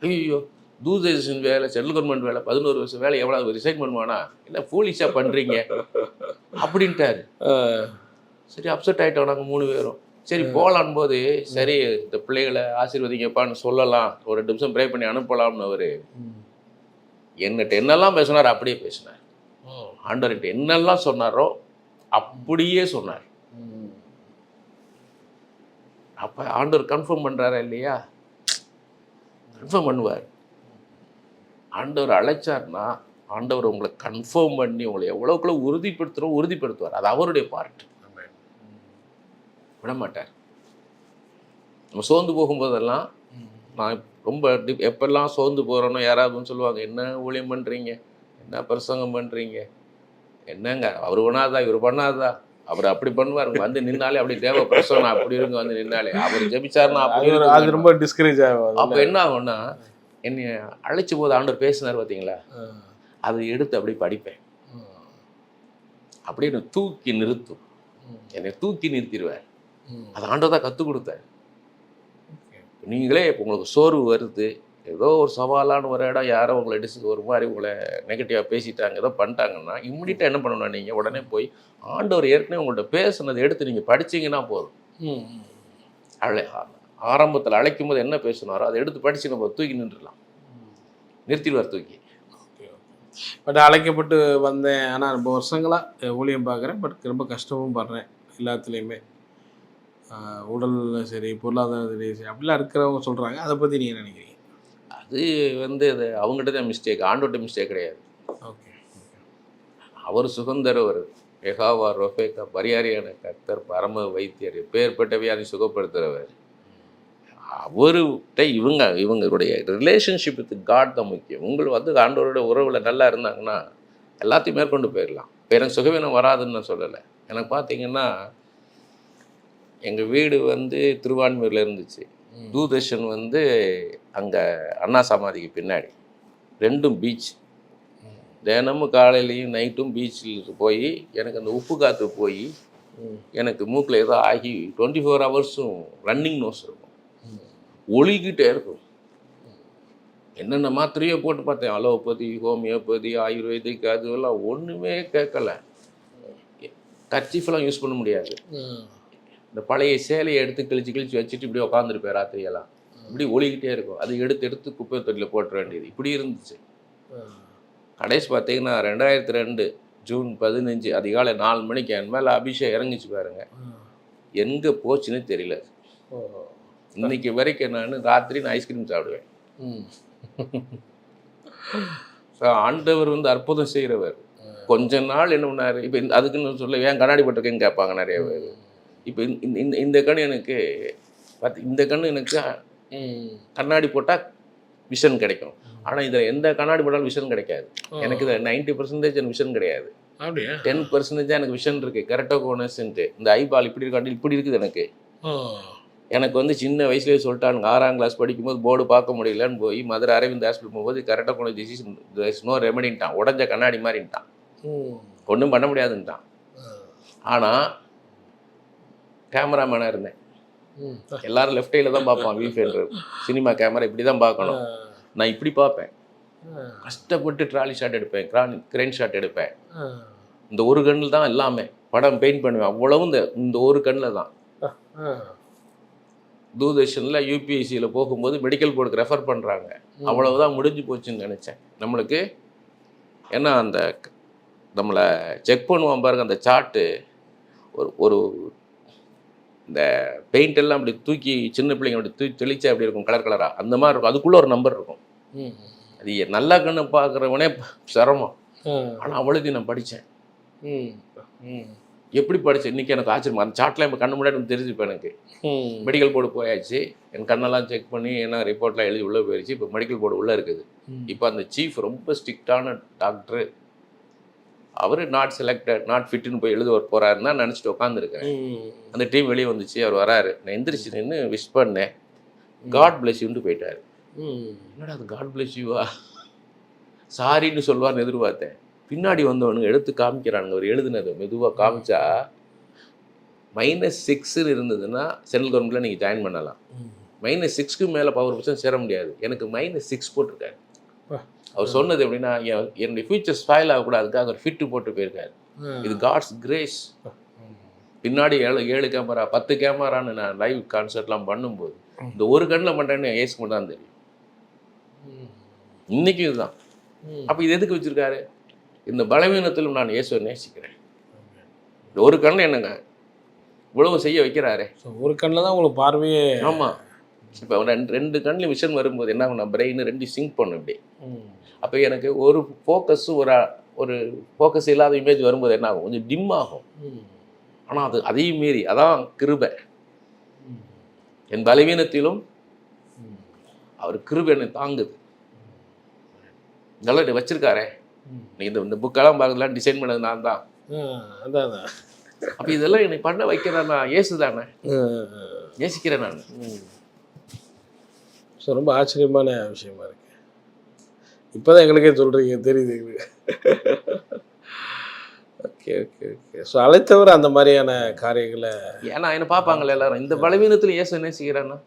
ஐயோ தூர்தர்ஷன் வேலை, சென்ட்ரல் கவர்மெண்ட் வேலை, 11 வருஷம் வேலை எவ்வளோ ரிசைன் பண்ணுவானா, இல்லை ஃபூலிஷாக பண்ணுறீங்க அப்படின்ட்டாரு. சரி அப்செட் ஆகிட்டோம் நாங்கள் 3 பேரும். சரி போகலான் போது, சரி இந்த பிள்ளைகளை ஆசீர்வதிங்கப்பான்னு சொல்லலாம், ஒரு 2 நிமிஷம் ப்ரே பண்ணி அனுப்பலாம்னு அவர் என்னட்ட என்னெல்லாம் பேசினார் அப்படியே பேசினார். ஆண்டவர்கிட்ட என்னெல்லாம் சொன்னாரோ அப்படியே சொன்னார். அப்போ ஆண்டவர் கன்ஃபார்ம் பண்ணுறாரா இல்லையா? கன்ஃபார்ம் பண்ணுவார். ஆண்டவர் அழைச்சார்னா ஆண்டவர் உங்களை கன்ஃபார்ம் பண்ணி உங்களை எவ்வளோக்குள்ள உறுதிப்படுத்துவார். அது அவருடைய பார்ட், விட மாட்டார். நம்ம சோர்ந்து போகும்போதெல்லாம், நான் ரொம்ப எப்பெல்லாம் சோர்ந்து போகிறோன்னோ யாராவது சொல்லுவாங்க, என்ன ஊழியம் பண்ணுறீங்க, என்ன பிரசங்கம் பண்ணுறீங்க, என்னங்க அவர் பண்ணாதா இவர் பண்ணாதா, அவர் அப்படி பண்ணுவார், வந்து நின்னாலே அப்படி தேவை பிரசவம் அப்படி இருங்க, வந்து நின்னாலே அவர் ஜெபிச்சாருன்னா அப்படி, அது ரொம்ப டிஸ்கரேஜ் ஆகும். அப்போ என்ன ஆகும்னா, என்னை அழைச்ச போது ஆண்டவர் பேசினார் பார்த்தீங்களா, அதை எடுத்து அப்படி படிப்பேன், அப்படியே என்னை தூக்கி நிறுத்தும், என்னை தூக்கி நிறுத்திடுவார். அது ஆண்டவர் தான் கற்றுக் கொடுத்தார். நீங்களே இப்போ உங்களுக்கு சோர்வு வருது, ஏதோ ஒரு சவாலான ஒரு இடம், யாரோ உங்களை ஒரு மாதிரி உங்களை நெகட்டிவாக பேசிட்டாங்க, ஏதோ பண்ணிட்டாங்கன்னா இம்மிடியட்டாக என்ன பண்ணணும், நீங்கள் உடனே போய் ஆண்டவர் ஏற்கனவே உங்கள்கிட்ட பேசுனதை எடுத்து நீங்கள் படிச்சிங்கன்னா போதும். ஆரம்பத்தில் அழைக்கும் போது என்ன பேசினாரோ அதை எடுத்து படித்து நம்ம தூக்கி நின்றுடலாம், நிறுத்திடுவார் தூக்கி. பட் அழைக்கப்பட்டு வந்தேன், ஆனால் ரொம்ப வருஷங்களாக ஊழியம் பார்க்குறேன், பட் ரொம்ப கஷ்டமும் படுறேன் எல்லாத்துலேயுமே, உடல் சரி பொருளாதார சரி அப்படிலாம் இருக்கிறவங்க சொல்கிறாங்க. அதை பற்றி நீங்கள் நினைக்கிறீங்க? அது வந்து அது அவங்ககிட்ட தான் மிஸ்டேக், ஆண்டோட்ட மிஸ்டேக் கிடையாது. ஓகே, அவர் சுகந்தரவர், எகாவா ரொஃபேக்கா, பரியாரியான கர்த்தர், பரம வைத்தியர், எப்பேற்பட்ட வியாதி சுகப்படுத்துகிறவர். அவர்கிட்ட இவங்களுடைய ரிலேஷன்ஷிப் வித் காட் தான் முக்கியம். உங்களுக்கு வந்து ஆண்டவரோட உறவில் நல்லா இருந்தாங்கன்னா எல்லாத்தையும் மேற்கொண்டு போயிடலாம். இப்போ எனக்கு சுகவீனம் வராதுன்னு நான் சொல்லலை. எனக்கு பார்த்தீங்கன்னா எங்கள் வீடு வந்து திருவான்மையூரில் இருந்துச்சு, தூர்தர்ஷன் வந்து அங்கே அண்ணா சமாதிக்கு பின்னாடி, 2ம் பீச். தினமும் காலையிலையும் நைட்டும் பீச்சில் போய் எனக்கு அந்த உப்பு காற்று போய் எனக்கு மூக்கில் ஏதோ ஆகி 24 ஹவர்ஸும் ரன்னிங் நோஸ் இருக்கும், ஒழுகிட்டே இருக்கும். என்னென்ன மாத்திரையோ போட்டு பார்த்தேன், அலோபதி, ஹோமியோபதி, ஆயுர்வேதிக், அதுவெல்லாம் ஒன்றுமே கேட்கலை. கர்ச்சீஃபெல்லாம் யூஸ் பண்ண முடியாது. இந்த பழைய சேலையை எடுத்து கிழிச்சு வச்சுட்டு இப்படி உட்காந்துருப்பேன் ராத்திரியெல்லாம். இப்படி ஒலிக்கிட்டே இருக்கும். அதை எடுத்து குப்பை தொட்டியில் போட்டுற வேண்டியது. இப்படி இருந்துச்சு. கடைசி பார்த்தீங்கன்னா 2002 ஜூன் 15 அதிகாலை 4 மணிக்கு என் மேலே அபிஷேகம் இறங்கிச்சு பாருங்க. எங்கே போச்சுன்னு தெரியல. இன்னைக்கு வரைக்கும் நான் ராத்திரி ஐஸ்கிரீம் சாப்பிடுவேன். ஸோ ஆண்டவர் வந்து அற்புதம் செய்கிறவர். கொஞ்ச நாள் என்ன பண்ணார், இப்போ அதுக்குன்னு சொல்ல ஏன் கண்ணாடி போட்டிருக்கேன்னு கேட்பாங்க நிறைய பேர். இப்போ இந்த கண் எனக்கு இந்த கண் எனக்கு கண்ணாடி போட்டால் விஷன் கிடைக்கும். ஆனால் இதில் எந்த கண்ணாடி போட்டாலும் விஷன் கிடைக்காது. எனக்கு இதில் 90% எனக்கு விஷன் கிடையாது. 10% எனக்கு விஷன் இருக்குது. கரெக்டாக இந்த ஐபால் இப்படி இருக்காட்டி இப்படி இருக்குது எனக்கு. எனக்கு வந்து சின்ன வயசுலேயே சொல்லிட்டானுங்க. 6ஆம் கிளாஸ் படிக்கும்போது போர்டு பார்க்க முடியலன்னு போய் மதுரை அரவிந்த் ஹாஸ்பிட்டல் போகும்போது கரெக்டாக கொண்டு டிசீஸ் நோ ரெமெடின்ட்டான். உடஞ்ச கண்ணாடி மாதிரின்ட்டான். ஒன்றும் பண்ண முடியாதுன்ட்டான். ஆனால் கேமராமேனாக இருந்தேன். எல்லாரும் லெஃப்ட் கையில் தான் பார்ப்பான். வியூஃபேண்டர் சினிமா கேமரா இப்படி தான் பார்க்கணும். நான் இப்படி பார்ப்பேன். கஷ்டப்பட்டு ட்ராலி ஷாட் எடுப்பேன், கிரெயின் ஷாட் எடுப்பேன். இந்த ஒரு கண்ணில் தான் எல்லாமே படம் பெயிண்ட் பண்ணுவேன். அவ்வளவும் இந்த ஒரு கண்ணில் தான். தூர்தர்ஷனில் யூபிஎஸ்சியில் போகும்போது மெடிக்கல் போர்டுக்கு ரெஃபர் பண்ணுறாங்க. அவ்வளவுதான் முடிஞ்சு போச்சுன்னு நினச்சேன். நம்மளுக்கு ஏன்னா அந்த நம்மளை செக் பண்ணுவோம் பாருங்க, அந்த சார்ட்டு ஒரு இந்த பெயிண்ட் எல்லாம் அப்படி தூக்கி சின்ன பிள்ளைங்க அப்படி தூக்கி தெளிச்சா அப்படி இருக்கும், கலர் கலராக அந்த மாதிரி இருக்கும். அதுக்குள்ளே ஒரு நம்பர் இருக்கும். அது நல்லா கண்ணு பார்க்குறவனே சிரமம். ஆனால் அவ்வளோத்தையும் நான் படித்தேன். எப்படி படித்தேன் இன்றைக்கி எனக்கு ஆச்சரியம். அந்த சார்ட்லாம் இப்போ கண்ணு முன்னாடி தெரிஞ்சுப்பேன். எனக்கு மெடிக்கல் போர்டு போயாச்சு. என் கண்ணெல்லாம் செக் பண்ணி ஏன்னா ரிப்போர்ட்லாம் எழுதி உள்ளே போயிடுச்சு. இப்போ மெடிக்கல் போர்டு உள்ளே இருக்குது. இப்போ அந்த சீஃப் ரொம்ப ஸ்ட்ரிக்டான டாக்டரு. அவர் நாட் செலக்டட், நாட் ஃபிட்டுன்னு போய் எழுத போகிறாருன்னு தான் நினச்சிட்டு உட்காந்துருக்கேன். அந்த டீம் வெளியே வந்துச்சு. அவர் வராரு. நான் எந்திரிச்சு நின்று விஷ் பண்ணேன். காட் பிளஸ் யூன்ட்டு போயிட்டார். என்னடா அது காட் பிளஸ் யூவா, சாரின்னு சொல்லுவார்னு எதிர்பார்த்தேன். பின்னாடி வந்தவனுங்க எடுத்து காமிக்கிறானுங்க. அவர் எழுதுனது மெதுவாக காமிச்சா -6 இருந்ததுன்னா சென்ட்ரல் கவர்மெண்ட்டில் நீங்கள் ஜாயின் பண்ணலாம். -6க்கு மேலே பவர் பர்சன்ட் சேர முடியாது. எனக்கு -6 போட்டிருக்காரு. அவர் சொன்னது எப்படின்னா, என்னுடைய ஃபியூச்சர் ஸ்பாயில் ஆகக்கூடாதுக்காக அவர் ஃபிட்டு போட்டு போயிருக்காரு. இது காட்ஸ் கிரேஸ். பின்னாடி 7 கேமரா 10 கேமரான்னு நான் லைவ் கான்சர்ட்லாம் பண்ணும்போது இந்த ஒரு கண்ணில் பண்ணுறேன்னு ஏசுக்கு மட்டும் தான் தெரியும். இன்னைக்கும் இதுதான். அப்போ இது எதுக்கு வச்சுருக்காரு? இந்த பலவீனத்திலும் நான் இயேசுவை நேசிக்கிறேன். இந்த ஒரு கண்ணில் என்னங்க இவ்வளவு செய்ய வைக்கிறாரே. ஒரு கண்ணில் தான் உங்களுக்கு பார்வையே. ஆமாம். இப்போ 2 கண்ணில் விஷன் வரும்போது என்ன ஆகும், நான் பிரெயின் 2 சிங்க் பண்ணும் இப்படி. அப்போ எனக்கு ஒரு ஃபோக்கஸ் ஒரு ஃபோக்கஸ் இல்லாத இமேஜ் வரும்போது என்ன ஆகும், கொஞ்சம் டிம் ஆகும். ஆனால் அது அதையும் மீறி அதான் கிருபை. என் பலவீனத்திலும் அவர் கிருபை என்னை தாங்குது. இதெல்லாம் வச்சிருக்காரே. நீ இந்த புக்கெல்லாம் பார்க்கலாம் டிசைன் பண்ணது நான் தான். அதான். அப்போ இதெல்லாம் என்னை பண்ண வைக்கிறேன். நான் இயேசு தானே, நேசிக்கிறேன் நான். ஸோ ரொம்ப ஆச்சரியமான விஷயமா இருக்கு. இப்போ தான் எங்களுக்கே சொல்கிறீங்க, தெரியுது எங்களுக்கு. ஓகே. ஸோ அழைத்தவர் அந்த மாதிரியான காரியங்களை ஏன்னா என்ன பார்ப்பாங்களே எல்லாரும், இந்த பலவீனத்தில் இயேசு நேசிக்கிறேன்னா,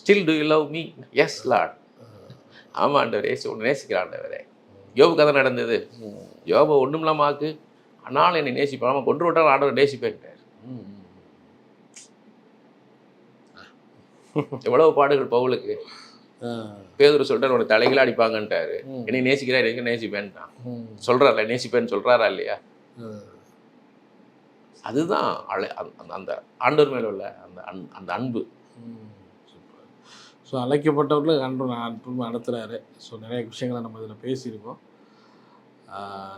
still do you love me? Yes Lord. ஆமாம் ஆண்டவர், இயேசு ஒன்று நேசிக்கிற ஆண்டவரே. யோபு கதை நடந்தது. யோபு ஒன்றுமில்லாம ஆக்கு, ஆனாலும் என்னை நேசிப்பான். கொன்று விட்டாலும் ஆண்டவர் நேசிப்பேன்ட்டார். எவ்வளவு பாடுகள் பவுலுக்கு. பேதுரு சொல்லிட்டார், உனக்கு தலைகளை அடிப்பாங்கன்ட்டாரு. என்னை நேசிக்கிறா, எனக்கு நேசிப்பேன்ட்டான். சொல்றாருல, நேசிப்பேன்னு சொல்றாரா இல்லையா? அதுதான் அந்த ஆண்டவர் மேல உள்ள அந்த அன்பு. ஸோ அழைக்கப்பட்டவர்களுக்கு அன்பு நடத்துகிறாரு. ஸோ நிறைய விஷயங்களை நம்ம இதில் பேசியிருக்கோம்.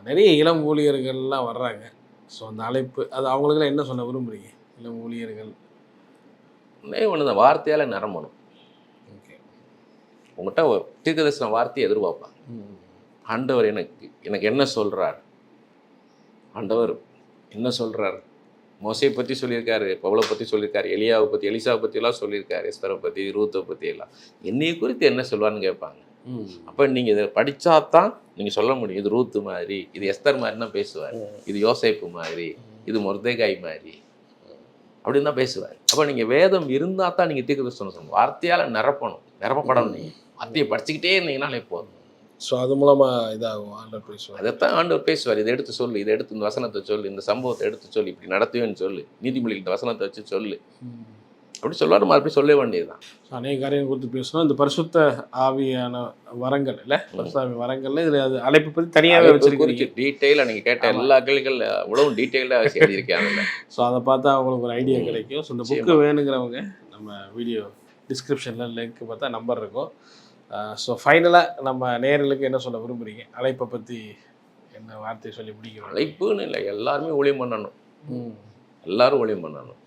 நிறைய இளம் ஊழியர்கள்லாம் வர்றாங்க. ஸோ அந்த அழைப்பு அது அவங்களுக்கெல்லாம் என்ன சொல்ல விரும்புகிறீங்க? இளம் ஊழியர்கள் ஒன்று தான், வார்த்தையால் நிரம்பணும். ஓகே, உங்கள்கிட்ட ஒரு தீர்க்கதரிசன வார்த்தையை எதிர்பார்ப்பாங்க. ஆண்டவர் எனக்கு என்ன சொல்கிறார், ஆண்டவர் என்ன சொல்கிறார். மோசையை பற்றி சொல்லியிருக்காரு, பவுலை பற்றி சொல்லியிருக்காரு, எலியாவை பற்றி, எலிசாவை பற்றியெல்லாம் சொல்லியிருக்காரு, எஸ்தரை பற்றி, ரூத்தை பற்றி எல்லாம். என்னையை குறித்து என்ன சொல்வான்னு கேட்பாங்க. அப்போ நீங்கள் இதை படித்தா தான் நீங்கள் சொல்ல முடியும். இது ரூத்து மாதிரி, இது எஸ்தர் மாதிரி தான் பேசுவார், இது யோசேப்பு மாதிரி, இது மொர்தேகாய் மாதிரி அப்படின்னு தான் பேசுவார். அப்போ நீங்கள் வேதம் இருந்தால் தான் நீங்கள் தீர்க்கதரிசனம் சொல்லணும். வார்த்தையால் நிரப்பணும், நிரப்பப்படணும். நீங்கள் வார்த்தையை படிச்சுக்கிட்டே இருந்தீங்கன்னாலே போதும். ஸோ அது மூலமாக இதாகும் ஆண்டவர் பேசுவார். அதைத்தான் ஆண்டவர் பேசுவார். இதை எடுத்து சொல்லு, இதை எடுத்து இந்த வசனத்தை சொல்லு, இந்த சம்பவத்தை எடுத்து சொல்லு, இப்படி நடத்துவேன்னு சொல்லு, நீதிமொழிகள் இந்த வசனத்தை வச்சு சொல்லு அப்படி சொல்லுவார். நம்ம அப்படி சொல்ல வேண்டியதுதான். அநேக காரியங்கள் குறித்து பேசணும். இந்த பரிசுத்த ஆவியான வரங்கள் இல்லை, பரிசுத்த ஆவி வரங்கள்ல இதில் அது அழைப்பு பற்றி தனியாகவே வச்சிருக்கீங்க. டீட்டெயிலாக நீங்கள் கேட்ட எல்லா கேள்விகள் அவ்வளவு டீட்டெயிலாக எழுதியிருக்காங்க. ஸோ அதை பார்த்தா அவங்களுக்கு ஒரு ஐடியா கிடைக்கும். ஸோ இந்த புக்கு வேணுங்கிறவங்க நம்ம வீடியோ டிஸ்கிரிப்ஷனில் லிங்க் பார்த்தா நம்பர் இருக்கும். ஸோ ஃபைனலாக நம்ம நேயர்களுக்கு என்ன சொல்ல விரும்புகிறீங்க? அழைப்பை பற்றி என்ன வார்த்தையை சொல்லி முடிக்கணும்? அழைப்புன்னு இல்லை, எல்லாருமே ஊழியம் பண்ணணும். எல்லாரும் ஊழியம் பண்ணணும்.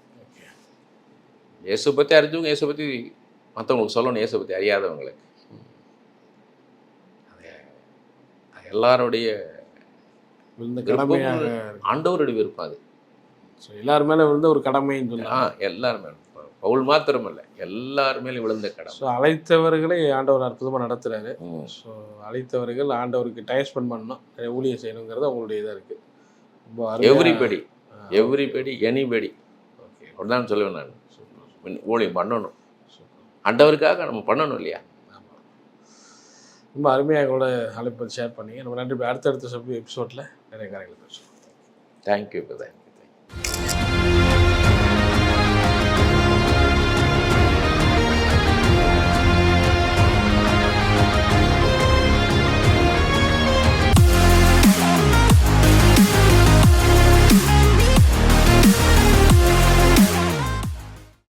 இயேசு பற்றி அறிஞ்சவங்க இயேசு பற்றி மற்றவங்களுக்கு சொல்லணும். இயேசு பற்றி அறியாதவங்களுக்கு எல்லாருடைய கடமையாக ஆண்டவருடைய விருப்பம் அது. ஸோ எல்லார் மேலே விழுந்த ஒரு கடமைன்னு சொல்லலாம். எல்லாருமே பவுல் மாத்திரம் இல்லை, எல்லாருமே விழுந்த கடமை. ஸோ அழைத்தவர்களை ஆண்டவர் அற்புதமாக நடத்துகிறாரு. ஸோ அழைத்தவர்கள் ஆண்டவருக்கு டைம் ஸ்பெண்ட் பண்ணணும், ஊழியம் செய்யணுங்கிறது அவங்களுடைய இதாக இருக்குது. ரொம்ப எவ்ரிபடி எனிபடி அப்படிதான் சொல்லுவேன் நான். ஊழியம் பண்ணணும், ஆண்டவருக்காக நம்ம பண்ணணும் இல்லையா? ரொம்ப அருமையாக கூட அழைப்பை ஷேர் பண்ணி நம்ம நன்றி. அடுத்தடுத்த எபிசோடில் நிறைய காரியங்கள் பேசுவோம். தேங்க்யூ.